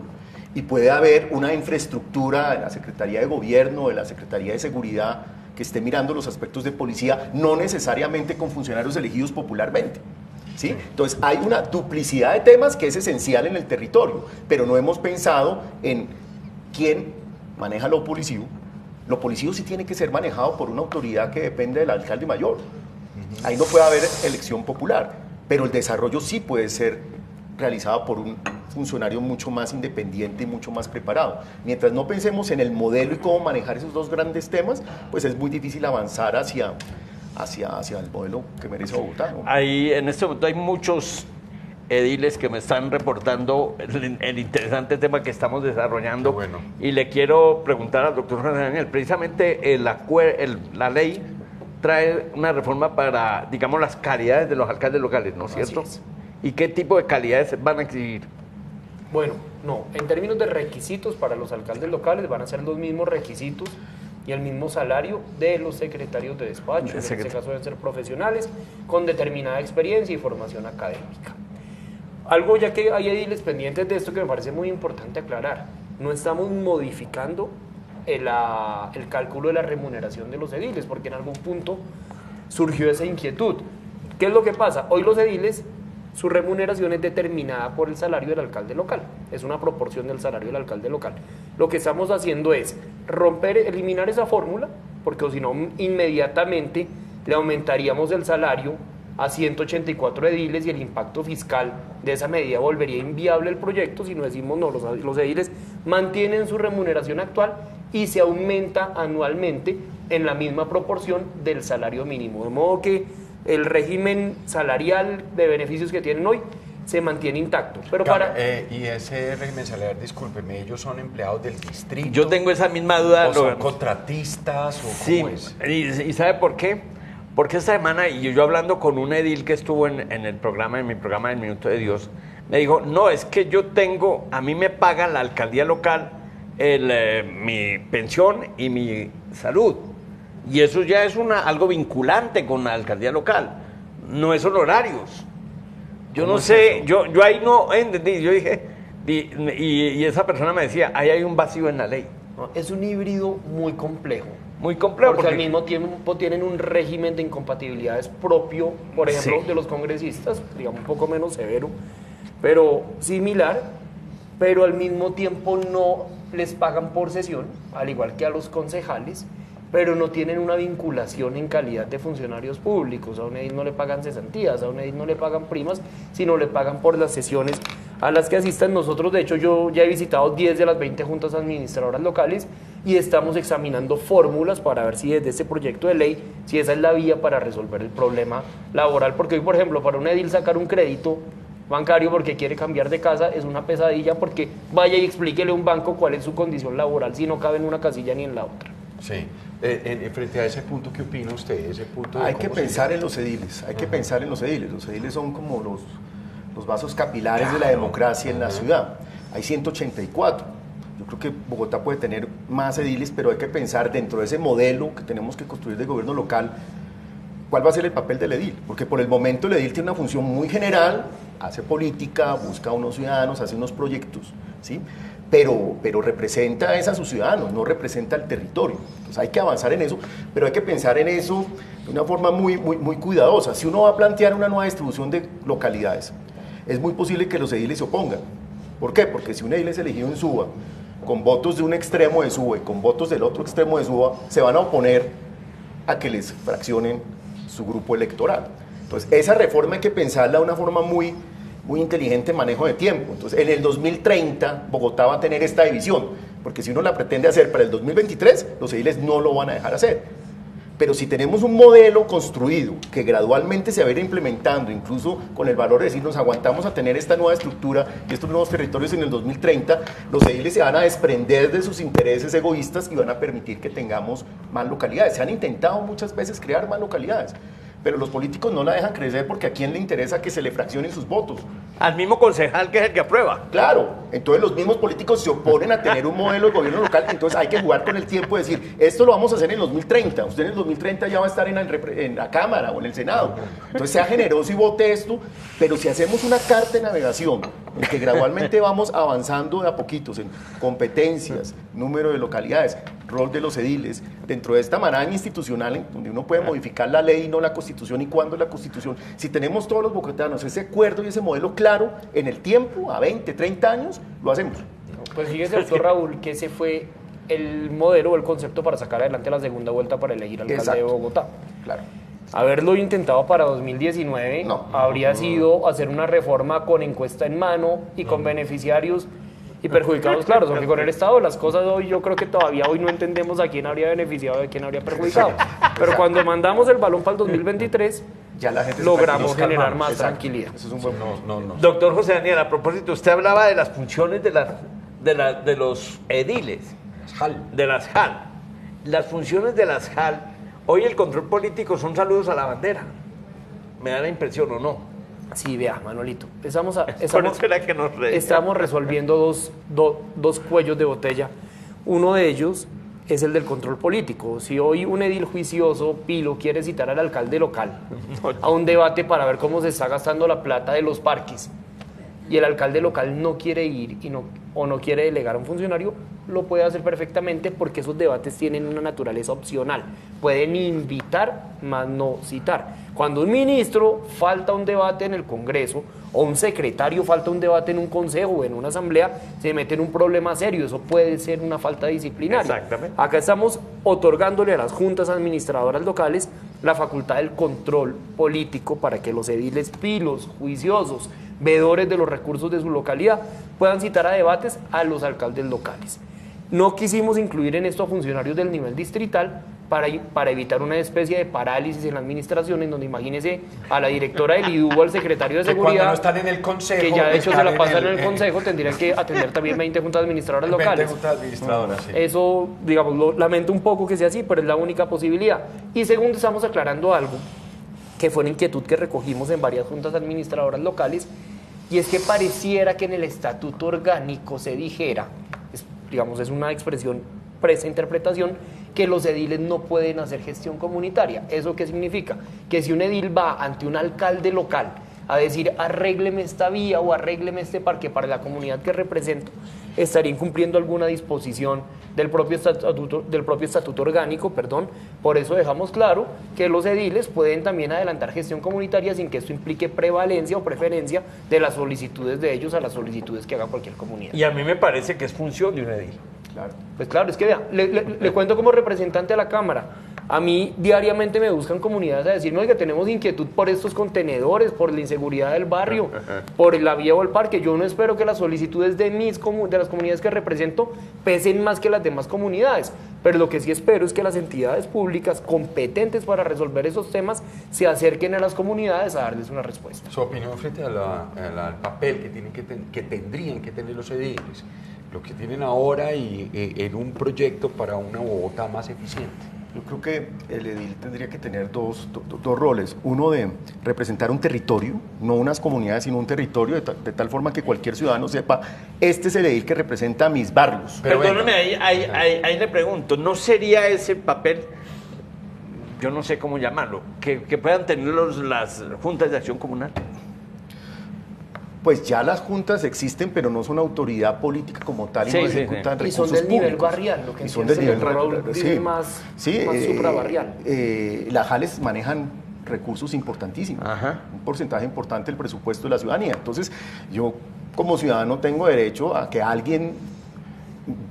y puede haber una infraestructura de la Secretaría de Gobierno, de la Secretaría de Seguridad, que esté mirando los aspectos de policía, no necesariamente con funcionarios elegidos popularmente. ¿Sí? Entonces hay una duplicidad de temas que es esencial en el territorio, pero no hemos pensado en quién maneja lo policivo. Lo policivo sí tiene que ser manejado por una autoridad que depende del alcalde mayor. Ahí no puede haber elección popular, pero el desarrollo sí puede ser realizado por un funcionario mucho más independiente y mucho más preparado. Mientras no pensemos en el modelo y cómo manejar esos dos grandes temas, pues es muy difícil avanzar hacia el modelo que merece Bogotá, ¿no? Ahí, en este momento hay muchos ediles que me están reportando el interesante tema que estamos desarrollando. Bueno. Y le quiero preguntar al doctor Juan Daniel, precisamente la ley trae una reforma para, digamos, las calidades de los alcaldes locales, ¿no es cierto? Así es. ¿Y qué tipo de calidades van a exigir? Bueno, no, en términos de requisitos para los alcaldes locales van a ser los mismos requisitos y el mismo salario de los secretarios de despacho. En este caso deben ser profesionales con determinada experiencia y formación académica. Algo ya que hay ediles pendientes de esto que me parece muy importante aclarar. No estamos modificando el cálculo de la remuneración de los ediles, porque en algún punto surgió esa inquietud. ¿Qué es lo que pasa? Hoy los ediles, su remuneración es determinada por el salario del alcalde local. Es una proporción del salario del alcalde local. Lo que estamos haciendo es eliminar esa fórmula, porque si no, inmediatamente le aumentaríamos el salario a 184 ediles y el impacto fiscal de esa medida volvería inviable el proyecto si no decimos no, los ediles mantienen su remuneración actual y se aumenta anualmente en la misma proporción del salario mínimo. De modo que el régimen salarial de beneficios que tienen hoy se mantiene intacto. Pero y ese régimen salarial, discúlpeme, ¿ellos son empleados del distrito? Yo tengo esa misma duda. ¿O son contratistas? ¿O sí, cómo es? ¿Y sabe por qué? Porque esta semana, y yo hablando con un edil que estuvo en mi programa del Minuto de Dios, me dijo, no, es que a mí me pagan la alcaldía local mi pensión y mi salud. Y eso ya es algo vinculante con la alcaldía local, no es honorarios. Yo no sé, yo ahí no entendí, yo dije, y esa persona me decía, ahí hay un vacío en la ley. No, es un híbrido muy complejo. Muy complejo. Porque al mismo tiempo tienen un régimen de incompatibilidades propio, por ejemplo, sí, de los congresistas, digamos un poco menos severo, pero similar, pero al mismo tiempo no les pagan por sesión, al igual que a los concejales, pero no tienen una vinculación en calidad de funcionarios públicos. A un edil no le pagan cesantías, a un edil no le pagan primas, sino le pagan por las sesiones a las que asistan. Nosotros, de hecho, yo ya he visitado 10 de las 20 juntas administradoras locales y estamos examinando fórmulas para ver si desde este proyecto de ley, si esa es la vía para resolver el problema laboral. Porque hoy, por ejemplo, para un edil sacar un crédito bancario porque quiere cambiar de casa es una pesadilla, porque vaya y explíquele a un banco cuál es su condición laboral si no cabe en una casilla ni en la otra. Sí. Frente a ese punto, ¿qué opina usted? Ese punto hay que pensar en los ediles, hay que pensar en los ediles. Los ediles son como los vasos capilares de la democracia en la ciudad. Hay 184. Yo creo que Bogotá puede tener más ediles, pero hay que pensar dentro de ese modelo que tenemos que construir de gobierno local, ¿cuál va a ser el papel del edil? Porque por el momento el edil tiene una función muy general, hace política, busca a unos ciudadanos, hace unos proyectos, ¿sí? Pero representa a sus ciudadanos, no representa al territorio. Entonces hay que avanzar en eso, pero hay que pensar en eso de una forma muy cuidadosa. Si uno va a plantear una nueva distribución de localidades, es muy posible que los ediles se opongan. ¿Por qué? Porque si un edil es elegido en Suba, con votos de un extremo de Suba y con votos del otro extremo de Suba, se van a oponer a que les fraccionen su grupo electoral. Entonces, esa reforma hay que pensarla de una forma muy inteligente en manejo de tiempo. Entonces, en el 2030 Bogotá va a tener esta división, porque si uno la pretende hacer para el 2023, los ediles no lo van a dejar hacer. Pero si tenemos un modelo construido que gradualmente se va a ir implementando, incluso con el valor de decir nos aguantamos a tener esta nueva estructura y estos nuevos territorios en el 2030, los ediles se van a desprender de sus intereses egoístas y van a permitir que tengamos más localidades. Se han intentado muchas veces crear más localidades, pero los políticos no la dejan crecer porque a quién le interesa que se le fraccionen sus votos. Al mismo concejal que es el que aprueba. Claro, entonces los mismos políticos se oponen a tener un modelo de gobierno local, entonces hay que jugar con el tiempo y decir, esto lo vamos a hacer en el 2030, usted en el 2030 ya va a estar en la Cámara o en el Senado, entonces sea generoso y vote esto, pero si hacemos una carta de navegación en que gradualmente vamos avanzando de a poquitos en competencias, número de localidades, rol de los ediles, dentro de esta maraña institucional en donde uno puede modificar la ley y no la Constitución, y cuándo la Constitución, si tenemos todos los bogotanos ese acuerdo y ese modelo claro en el tiempo, a 20, 30 años, lo hacemos. Pues fíjese, doctor Raúl, que ese fue el modelo o el concepto para sacar adelante la segunda vuelta para elegir alcalde de Bogotá. Claro. Haberlo intentado para 2019 No. habría sido hacer una reforma con encuesta en mano y con beneficiarios y perjudicados, claro, porque con el Estado las cosas hoy, yo creo que todavía hoy no entendemos a quién habría beneficiado y a quién habría perjudicado. Pero cuando mandamos el balón para el 2023, Ya la gente logramos se generar más Exacto. tranquilidad. Eso es un buen No. Doctor José Daniel, a propósito, usted hablaba de las funciones de los ediles, de las JAL. Las funciones de las JAL, hoy el control político son saludos a la bandera. Me da la impresión, ¿o no? Sí, vea, Manolito, Por eso era que nos reíamos. estamos resolviendo dos cuellos de botella. Uno de ellos es el del control político. Si hoy un edil juicioso, Pilo, quiere citar al alcalde local a un debate para ver cómo se está gastando la plata de los parques, y el alcalde local no quiere ir o no quiere delegar a un funcionario, lo puede hacer perfectamente porque esos debates tienen una naturaleza opcional. Pueden invitar, más no citar. Cuando un ministro falta un debate en el Congreso o un secretario falta un debate en un consejo o en una asamblea, se mete en un problema serio. Eso puede ser una falta disciplinaria. Exactamente. Acá estamos otorgándole a las juntas administradoras locales la facultad del control político para que los ediles pilos, juiciosos, veedores de los recursos de su localidad, puedan citar a debates a los alcaldes locales. No quisimos incluir en esto a funcionarios del nivel distrital para evitar una especie de parálisis en la administración, en donde imagínese a la directora del IDU o al secretario de Que cuando seguridad, no están en el consejo, que ya de hecho se están la pasan en el consejo, tendrían que atender también 20 juntas administradoras 20 locales. juntas administradoras, sí. Eso, digamos, lo lamento un poco que sea así, pero es la única posibilidad. Y segundo, estamos aclarando algo que fue una inquietud que recogimos en varias juntas administradoras locales, y es que pareciera que en el estatuto orgánico se dijera, digamos, es una expresión presa interpretación, que los ediles no pueden hacer gestión comunitaria. ¿Eso qué significa? Que si un edil va ante un alcalde local a decir arrégleme esta vía o arrégleme este parque para la comunidad que represento, estaría incumpliendo alguna disposición del propio estatuto orgánico, perdón. Por eso dejamos claro que los ediles pueden también adelantar gestión comunitaria sin que esto implique prevalencia o preferencia de las solicitudes de ellos a las solicitudes que haga cualquier comunidad. Y a mí me parece que es función de un edil. Claro. Pues claro, es que vea, le cuento como representante de la Cámara. A mí diariamente me buscan comunidades a decirme, oiga, tenemos inquietud por estos contenedores, por la inseguridad del barrio, por la vía o el parque. Yo no espero que las solicitudes de las comunidades que represento pesen más que las demás comunidades, pero lo que sí espero es que las entidades públicas competentes para resolver esos temas se acerquen a las comunidades a darles una respuesta. Su opinión frente al papel que tendrían que tener los ediles, lo que tienen ahora y en un proyecto para una Bogotá más eficiente. Yo creo que el edil tendría que tener dos roles. Uno de representar un territorio, no unas comunidades, sino un territorio, de tal forma que cualquier ciudadano sepa, este es el edil que representa a mis barrios. Pero Perdóname, ahí le pregunto, ¿no sería ese papel, yo no sé cómo llamarlo, que puedan tener las juntas de acción comunal? Pues ya las juntas existen, pero no son autoridad política como tal y Sí, no sí, ejecutan Y son recursos del nivel públicos. barrial, lo que Y son del entiende nivel el Raúl barrial, dice sí. más Sí, suprabarrial. Las JALes manejan recursos importantísimos, Ajá. un porcentaje importante del presupuesto de la ciudadanía. Entonces, yo como ciudadano tengo derecho a que alguien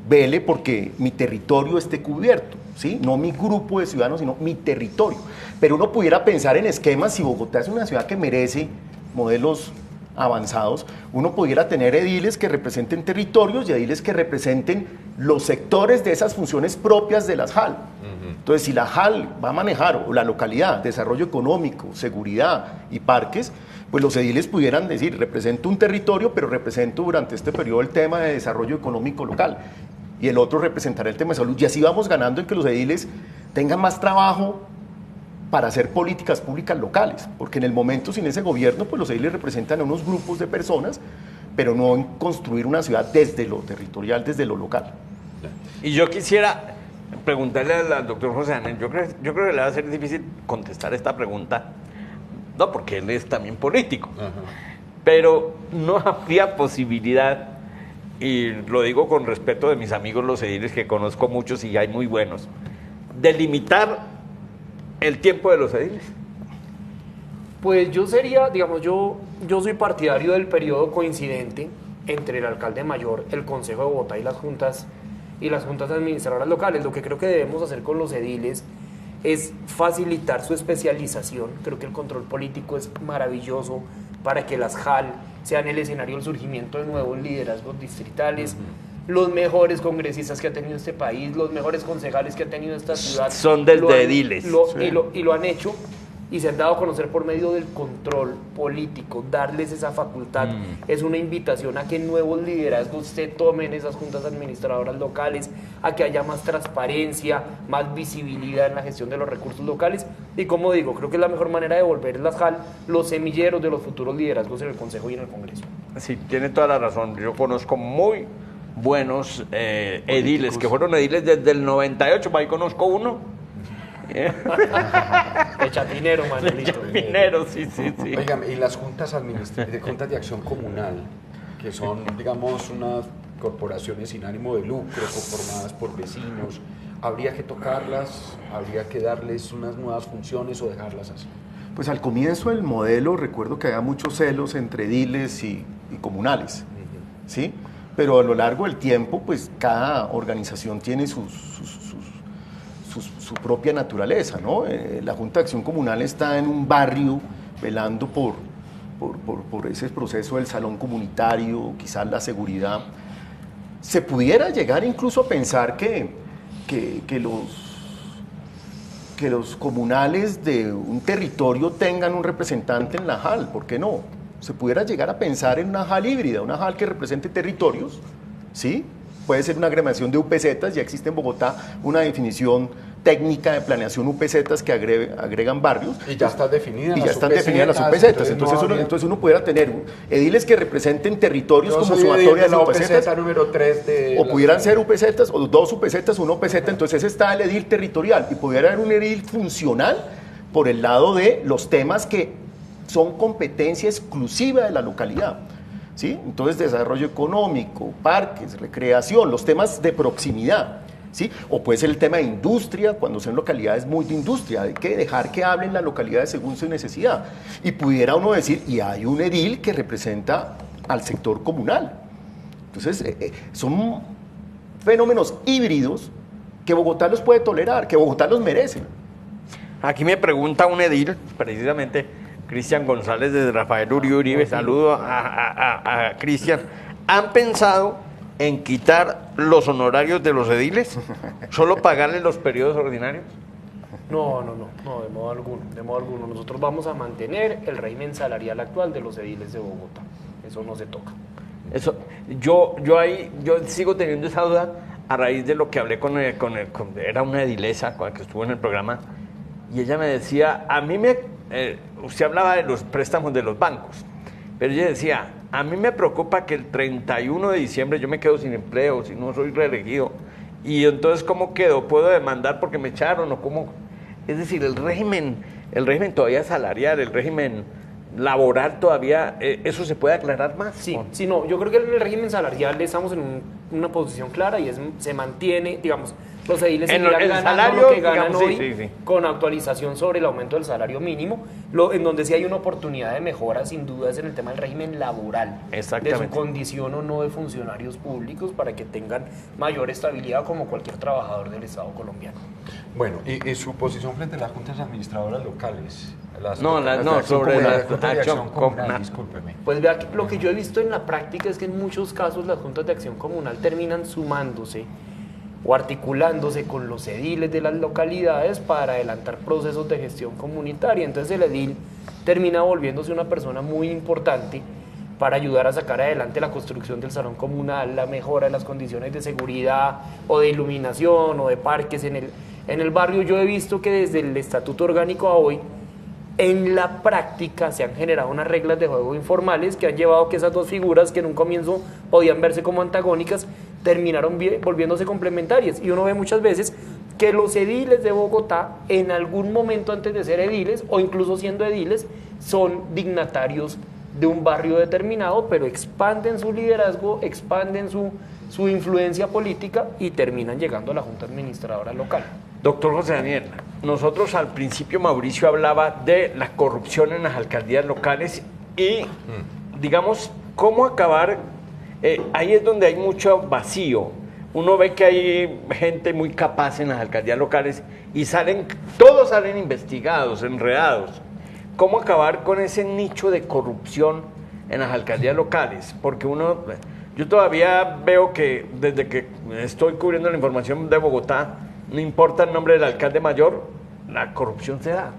vele porque mi territorio esté cubierto, ¿sí? No mi grupo de ciudadanos, sino mi territorio. Pero uno pudiera pensar en esquemas, si Bogotá es una ciudad que merece modelos avanzados, uno pudiera tener ediles que representen territorios y ediles que representen los sectores de esas funciones propias de las JAL. Entonces, si la JAL va a manejar, o la localidad, desarrollo económico, seguridad y parques, pues los ediles pudieran decir, represento un territorio, pero represento durante este periodo el tema de desarrollo económico local, y el otro representará el tema de salud, y así vamos ganando en que los ediles tengan más trabajo para hacer políticas públicas locales, porque en el momento sin ese gobierno, pues los ediles representan a unos grupos de personas, pero no en construir una ciudad desde lo territorial, desde lo local. Y yo quisiera preguntarle al doctor José Daniel, yo creo que le va a ser difícil contestar esta pregunta, no, porque él es también político, pero no habría posibilidad, y lo digo con respeto de mis amigos los ediles, que conozco muchos y hay muy buenos, de limitar el tiempo de los ediles. Pues yo sería, digamos, yo soy partidario del periodo coincidente entre el alcalde mayor, el Consejo de Bogotá y las juntas administradoras locales. Lo que creo que debemos hacer con los ediles es facilitar su especialización. Creo que el control político es maravilloso para que las JAL sean el escenario del surgimiento de nuevos liderazgos distritales. Los mejores congresistas que ha tenido este país, los mejores concejales que ha tenido esta ciudad son desde ediles. Y lo han hecho y se han dado a conocer por medio del control político. Darles esa facultad es una invitación a que nuevos liderazgos se tomen esas juntas administradoras locales, a que haya más transparencia, más visibilidad en la gestión de los recursos locales. Y como digo, creo que es la mejor manera de volver las JAL los semilleros de los futuros liderazgos en el Consejo y en el Congreso. Sí, tiene toda la razón. Yo conozco muy buenos ediles, que fueron ediles desde el 98, ahí conozco uno. De Chapinero, Manuelito. Chapinero, sí. Oigan, y las juntas juntas de acción comunal, que son, digamos, unas corporaciones sin ánimo de lucro, conformadas por vecinos, ¿habría que tocarlas? ¿Habría que darles unas nuevas funciones o dejarlas así? Pues al comienzo del modelo recuerdo que había muchos celos entre ediles y comunales, ¿sí? Pero a lo largo del tiempo, pues cada organización tiene su propia naturaleza, ¿no? La Junta de Acción Comunal está en un barrio velando por ese proceso del salón comunitario, quizás la seguridad. Se pudiera llegar incluso a pensar que los comunales de un territorio tengan un representante en la JAL, ¿por qué no? Se pudiera llegar a pensar en una JAL híbrida, una JAL que represente territorios, ¿sí? Puede ser una agremiación de UPZs, ya existe en Bogotá una definición técnica de planeación UPZs que agregan barrios. Y ya están definidas las UPZs. Entonces uno pudiera tener ediles que representen territorios como sumatoria de las UPZs. Número 3 de o pudieran ser UPZs, o 2 UPZs, una UPZ, entonces está el edil territorial. Y pudiera haber un edil funcional por el lado de los temas que son competencia exclusiva de la localidad, ¿sí? Entonces, desarrollo económico, parques, recreación, los temas de proximidad, ¿sí? O puede ser el tema de industria, cuando son localidades muy de industria, hay que dejar que hablen las localidades según su necesidad. Y pudiera uno decir, y hay un edil que representa al sector comunal. Entonces, son fenómenos híbridos que Bogotá los puede tolerar, que Bogotá los merece. Aquí me pregunta un edil, precisamente, Cristian González desde Rafael Uribe, saludo a Cristian. ¿Han pensado en quitar los honorarios de los ediles? ¿Solo pagarles los periodos ordinarios? No, de modo alguno. Nosotros vamos a mantener el régimen salarial actual de los ediles de Bogotá. Eso no se toca. Eso, yo sigo teniendo esa duda a raíz de lo que hablé con era una edilesa con la que estuvo en el programa, y ella me decía, usted hablaba de los préstamos de los bancos, pero ella decía, a mí me preocupa que el 31 de diciembre yo me quedo sin empleo, si no soy reelegido, y entonces ¿cómo quedo? ¿Puedo demandar porque me echaron o cómo? Es decir, el régimen todavía salarial, el régimen laboral todavía, ¿eso se puede aclarar más? Sí, no, yo creo que en el régimen salarial estamos en una posición clara y se mantiene, digamos, los ediles En seguirán el ganando salario, lo que ganan digamos, hoy sí. con actualización sobre el aumento del salario mínimo, en donde sí hay una oportunidad de mejora sin dudas en el tema del régimen laboral, de su Exactamente. condición o no de funcionarios públicos para que tengan mayor estabilidad como cualquier trabajador del Estado colombiano. Bueno, y su posición frente a las juntas administradoras locales. Sobre la la Junta de acción Acción Comunal, comunal. discúlpeme. Pues vea que lo que yo he visto en la práctica es que en muchos casos las juntas de acción comunal terminan sumándose o articulándose con los ediles de las localidades para adelantar procesos de gestión comunitaria. Entonces el edil termina volviéndose una persona muy importante para ayudar a sacar adelante la construcción del salón comunal, la mejora de las condiciones de seguridad o de iluminación o de parques en el barrio. Yo he visto que desde el estatuto orgánico a hoy, en la práctica se han generado unas reglas de juego informales que han llevado a que esas dos figuras que en un comienzo podían verse como antagónicas terminaron volviéndose complementarias. Y uno ve muchas veces que los ediles de Bogotá en algún momento antes de ser ediles o incluso siendo ediles son dignatarios de un barrio determinado, pero expanden su liderazgo, expanden su influencia política y terminan llegando a la Junta Administradora local. Doctor José Daniel, nosotros al principio Mauricio hablaba de la corrupción en las alcaldías locales y, digamos, cómo acabar, ahí es donde hay mucho vacío. Uno ve que hay gente muy capaz en las alcaldías locales y todos salen investigados, enredados. ¿Cómo acabar con ese nicho de corrupción en las alcaldías locales? Porque yo todavía veo que desde que estoy cubriendo la información de Bogotá, no importa el nombre del alcalde mayor, la corrupción se da.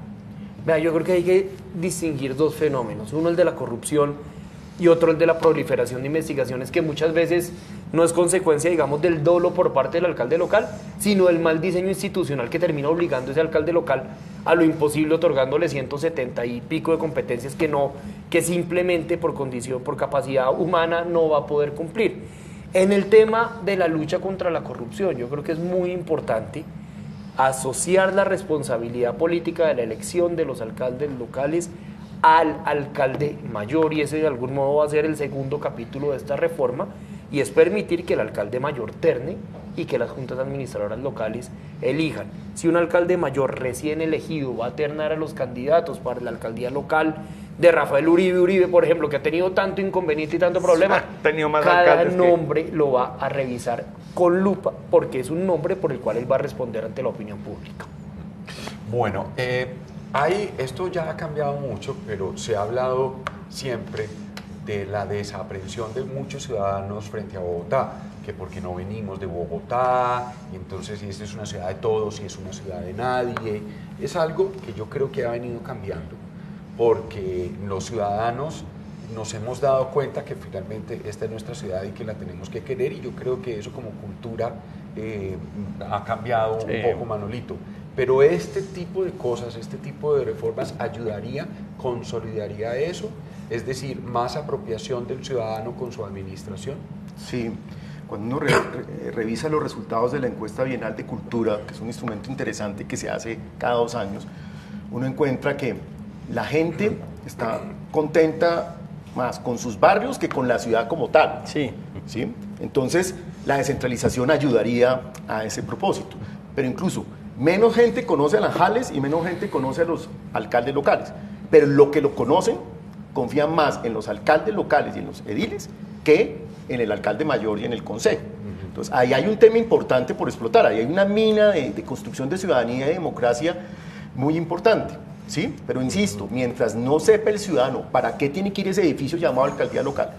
Vea, yo creo que hay que distinguir dos fenómenos. Uno el de la corrupción y otro el de la proliferación de investigaciones que muchas veces no es consecuencia, digamos, del dolo por parte del alcalde local, sino del mal diseño institucional que termina obligando a ese alcalde local a lo imposible, otorgándole 170 y pico de competencias que simplemente por condición, por capacidad humana no va a poder cumplir. En el tema de la lucha contra la corrupción, yo creo que es muy importante asociar la responsabilidad política de la elección de los alcaldes locales al alcalde mayor, y ese de algún modo va a ser el segundo capítulo de esta reforma, y es permitir que el alcalde mayor terne y que las juntas administradoras locales elijan. Si un alcalde mayor recién elegido va a ternar a los candidatos para la alcaldía local de Rafael Uribe, por ejemplo, que ha tenido tanto inconveniente y tanto problema, Ha tenido más cada alcaldes nombre lo va a revisar con lupa porque es un nombre por el cual él va a responder ante la opinión pública. Bueno, esto ya ha cambiado mucho, pero se ha hablado siempre de la desaprensión de muchos ciudadanos frente a Bogotá, que porque no venimos de Bogotá, y entonces si esta es una ciudad de todos y es una ciudad de nadie. Es algo que yo creo que ha venido cambiando, porque los ciudadanos nos hemos dado cuenta que finalmente esta es nuestra ciudad y que la tenemos que querer, y yo creo que eso como cultura ha cambiado un poco, Manolito. Pero este tipo de cosas, este tipo de reformas ayudaría, consolidaría eso, es decir, más apropiación del ciudadano con su administración. Sí, cuando uno revisa los resultados de la encuesta bienal de cultura, que es un instrumento interesante que se hace cada 2 años, uno encuentra que la gente está contenta más con sus barrios que con la ciudad como tal. Sí. ¿Sí? Entonces, la descentralización ayudaría a ese propósito. Pero incluso, menos gente conoce a las Jales y menos gente conoce a los alcaldes locales. Pero lo que lo conocen, confían más en los alcaldes locales y en los ediles que en el alcalde mayor y en el consejo. Entonces, ahí hay un tema importante por explotar. Ahí hay una mina de construcción de ciudadanía y democracia muy importante. ¿Sí? Pero insisto, mientras no sepa el ciudadano para qué tiene que ir ese edificio llamado alcaldía local,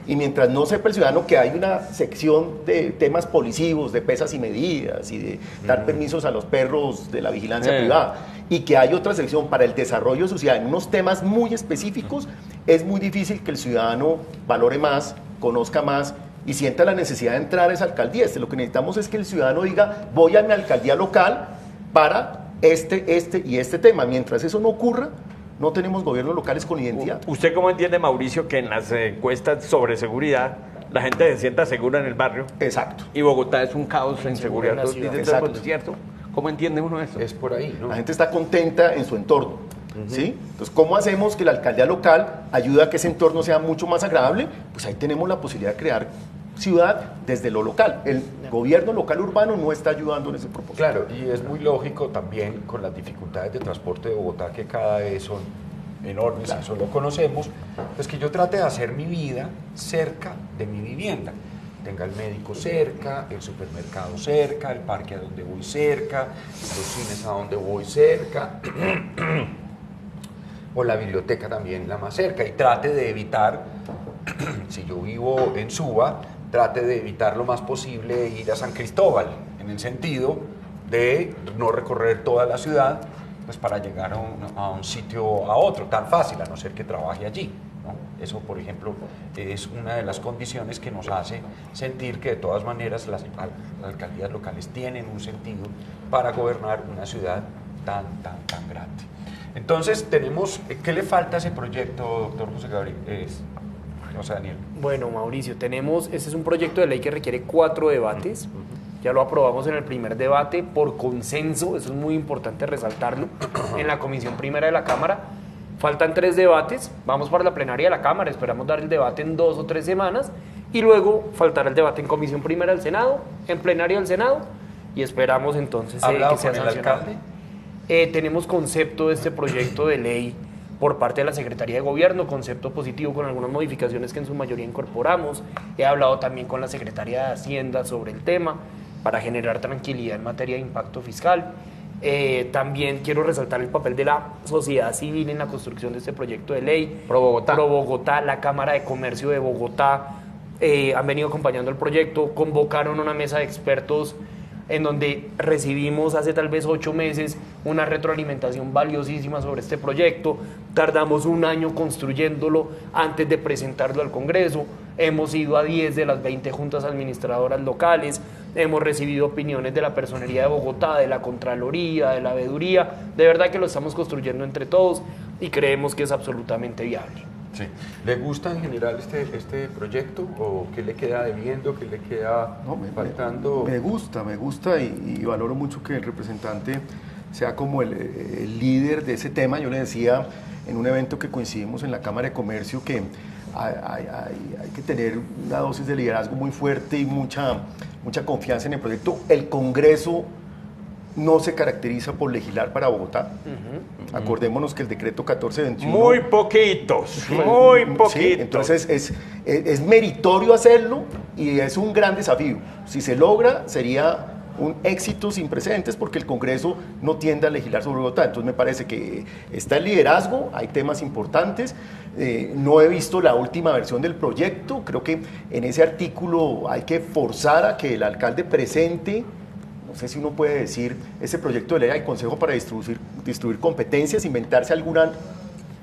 y mientras no sepa el ciudadano que hay una sección de temas policivos, de pesas y medidas, y de dar permisos a los perros de la vigilancia privada, y que hay otra sección para el desarrollo social en unos temas muy específicos, es muy difícil que el ciudadano valore más, conozca más y sienta la necesidad de entrar a esa alcaldía. Lo que necesitamos es que el ciudadano diga, voy a mi alcaldía local para este y este tema. Mientras eso no ocurra, no tenemos gobiernos locales con identidad. ¿Usted cómo entiende, Mauricio, que en las encuestas sobre seguridad la gente se sienta segura en el barrio? Exacto. Y Bogotá es un caos en seguridad. en la ciudad. Exacto. ¿Cierto? ¿Cómo entiende uno eso? Es por ahí, ¿no? La gente está contenta en su entorno. ¿Sí? Entonces, ¿cómo hacemos que la alcaldía local ayude a que ese entorno sea mucho más agradable? Pues ahí tenemos la posibilidad de crear ciudad desde lo local. El gobierno local urbano no está ayudando en ese propósito. Claro, y es muy lógico también con las dificultades de transporte de Bogotá que cada vez son enormes, claro. Eso lo conocemos, pues que yo trate de hacer mi vida cerca de mi vivienda. Tenga el médico cerca, el supermercado cerca, el parque a donde voy cerca, los cines a donde voy cerca, o la biblioteca también la más cerca, y trate de evitar, si yo vivo en Suba, trate de evitar lo más posible ir a San Cristóbal, en el sentido de no recorrer toda la ciudad, pues para llegar a un sitio a otro, tan fácil, a no ser que trabaje allí, ¿no? Eso, por ejemplo, es una de las condiciones que nos hace sentir que de todas maneras las alcaldías locales tienen un sentido para gobernar una ciudad tan grande. Entonces, ¿qué le falta a ese proyecto, doctor José Gabriel? Daniel. Bueno, Mauricio, este es un proyecto de ley que requiere 4 debates. Ya lo aprobamos en el primer debate por consenso, eso es muy importante resaltarlo, en la Comisión Primera de la Cámara. Faltan 3 debates, vamos para la plenaria de la Cámara, esperamos dar el debate en 2 o 3 semanas, y luego faltará el debate en Comisión Primera del Senado, en plenaria del Senado, y esperamos entonces que sea sancionado. ¿Alcalde? Tenemos concepto de este proyecto de ley por parte de la Secretaría de Gobierno, concepto positivo con algunas modificaciones que en su mayoría incorporamos. He hablado también con la Secretaría de Hacienda sobre el tema para generar tranquilidad en materia de impacto fiscal. También quiero resaltar el papel de la sociedad civil en la construcción de este proyecto de ley. Pro Bogotá, la Cámara de Comercio de Bogotá han venido acompañando el proyecto, convocaron una mesa de expertos en donde recibimos hace tal vez 8 meses una retroalimentación valiosísima sobre este proyecto. Tardamos 1 año construyéndolo antes de presentarlo al Congreso. Hemos ido a 10 de las 20 juntas administradoras locales, hemos recibido opiniones de la Personería de Bogotá, de la Contraloría, de la Veeduría. De verdad que lo estamos construyendo entre todos y creemos que es absolutamente viable. Sí. ¿Le gusta en general este proyecto o qué le queda debiendo, qué le queda faltando? Me gusta y valoro mucho que el representante sea como el líder de ese tema. Yo le decía en un evento que coincidimos en la Cámara de Comercio que hay que tener una dosis de liderazgo muy fuerte y mucha confianza en el proyecto. El Congreso no se caracteriza por legislar para Bogotá. Acordémonos que el decreto 1421... Muy poquitos. Sí, entonces es meritorio hacerlo y es un gran desafío. Si se logra, sería un éxito sin precedentes porque el Congreso no tiende a legislar sobre Bogotá. Entonces me parece que está el liderazgo, hay temas importantes. No he visto la última versión del proyecto. Creo que en ese artículo hay que forzar a que el alcalde presente, no sé si uno puede decir, ese proyecto de ley al Consejo para distribuir competencias, inventarse alguna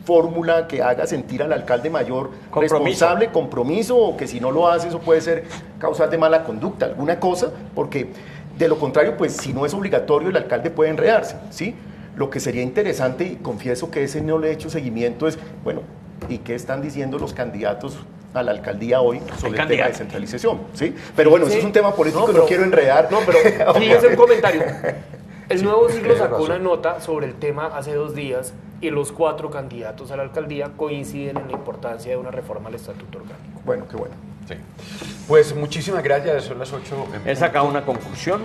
fórmula que haga sentir al alcalde mayor responsable, compromiso, o que si no lo hace eso puede ser causal de mala conducta, alguna cosa, porque de lo contrario, pues si no es obligatorio el alcalde puede enredarse, ¿sí? Lo que sería interesante, y confieso que ese no le he hecho seguimiento, es, bueno, ¿y qué están diciendo los candidatos a la alcaldía hoy sobre el tema de descentralización? ¿Sí? Pero bueno, eso es un tema político, no quiero enredar. No, pero fíjese un comentario. El Nuevo Siglo sacó una nota sobre el tema hace 2 días y los 4 candidatos a la alcaldía coinciden en la importancia de una reforma al estatuto orgánico. Bueno, qué bueno. Sí. Pues muchísimas gracias, son las 8. He sacado una conclusión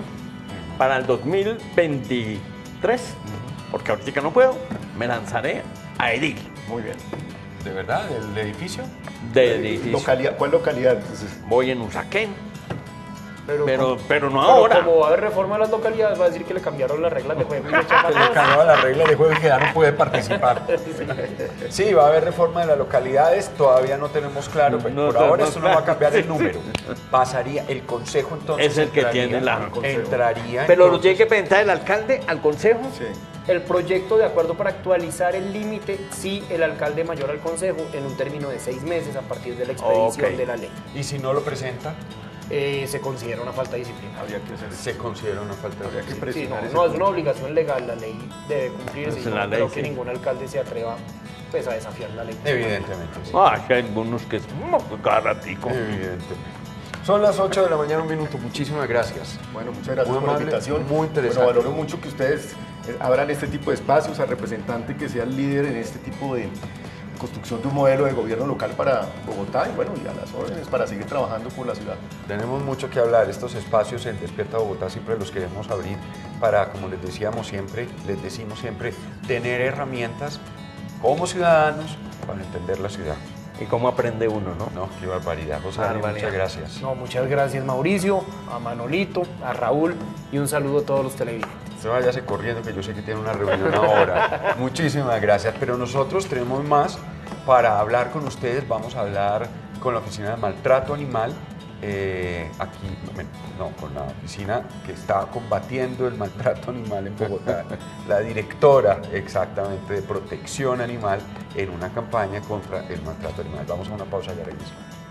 para el 2023, porque ahorita no puedo, me lanzaré a edil. Muy bien. ¿De verdad? ¿Del edificio? Del edificio. ¿Cuál localidad? Entonces? Voy en Usaquén. Pero no ahora. ahora. Como va a haber reforma a las localidades, va a decir que le cambiaron las reglas de juego. Que le cambiaron las reglas de juego y que ya no puede participar. Sí, va a haber reforma de las localidades, todavía no tenemos claro. Por ahora esto no va a cambiar el número. Pasaría, el consejo entonces. Es el que tiene la. Entraría. Pero lo tiene que presentar el alcalde al consejo. Sí. El proyecto de acuerdo para actualizar el límite, sí, el alcalde mayor al consejo en un término de 6 meses a partir de la expedición de la ley. ¿Y si no lo presenta? Se considera una falta de disciplina. Habría que hacer eso. Se considera una falta de disciplina. Sí, no es una obligación legal, la ley debe cumplirse. Pues y no la ley, creo sí. que ningún alcalde se atreva pues, a desafiar la ley. Evidentemente, sí. Que hay algunos que es cada ratico. Evidentemente. Son las 8 de la mañana, 1 minuto. Muchísimas gracias. Bueno, muchas gracias Muy por la amable, invitación. muy interesante. Bueno, valoro mucho que ustedes abran este tipo de espacios, al representante que sea el líder en este tipo de construcción de un modelo de gobierno local para Bogotá y bueno, y a las órdenes para seguir trabajando por la ciudad. Tenemos mucho que hablar. Estos espacios en Despierta Bogotá siempre los queremos abrir para, como les decimos siempre, tener herramientas como ciudadanos para entender la ciudad. Y cómo aprende uno, ¿no? No, qué barbaridad. José Daniel, Barbaridad. muchas gracias. No, muchas gracias Mauricio, a Manolito, a Raúl y un saludo a todos los televidentes. Usted váyase corriendo, que yo sé que tiene una reunión ahora. Muchísimas gracias. Pero nosotros tenemos más para hablar con ustedes. Vamos a hablar con la Oficina de Maltrato Animal. Aquí, bueno, no, con la oficina que está combatiendo el maltrato animal en Bogotá, la directora exactamente de protección animal en una campaña contra el maltrato animal. Vamos a una pausa y ya regresamos.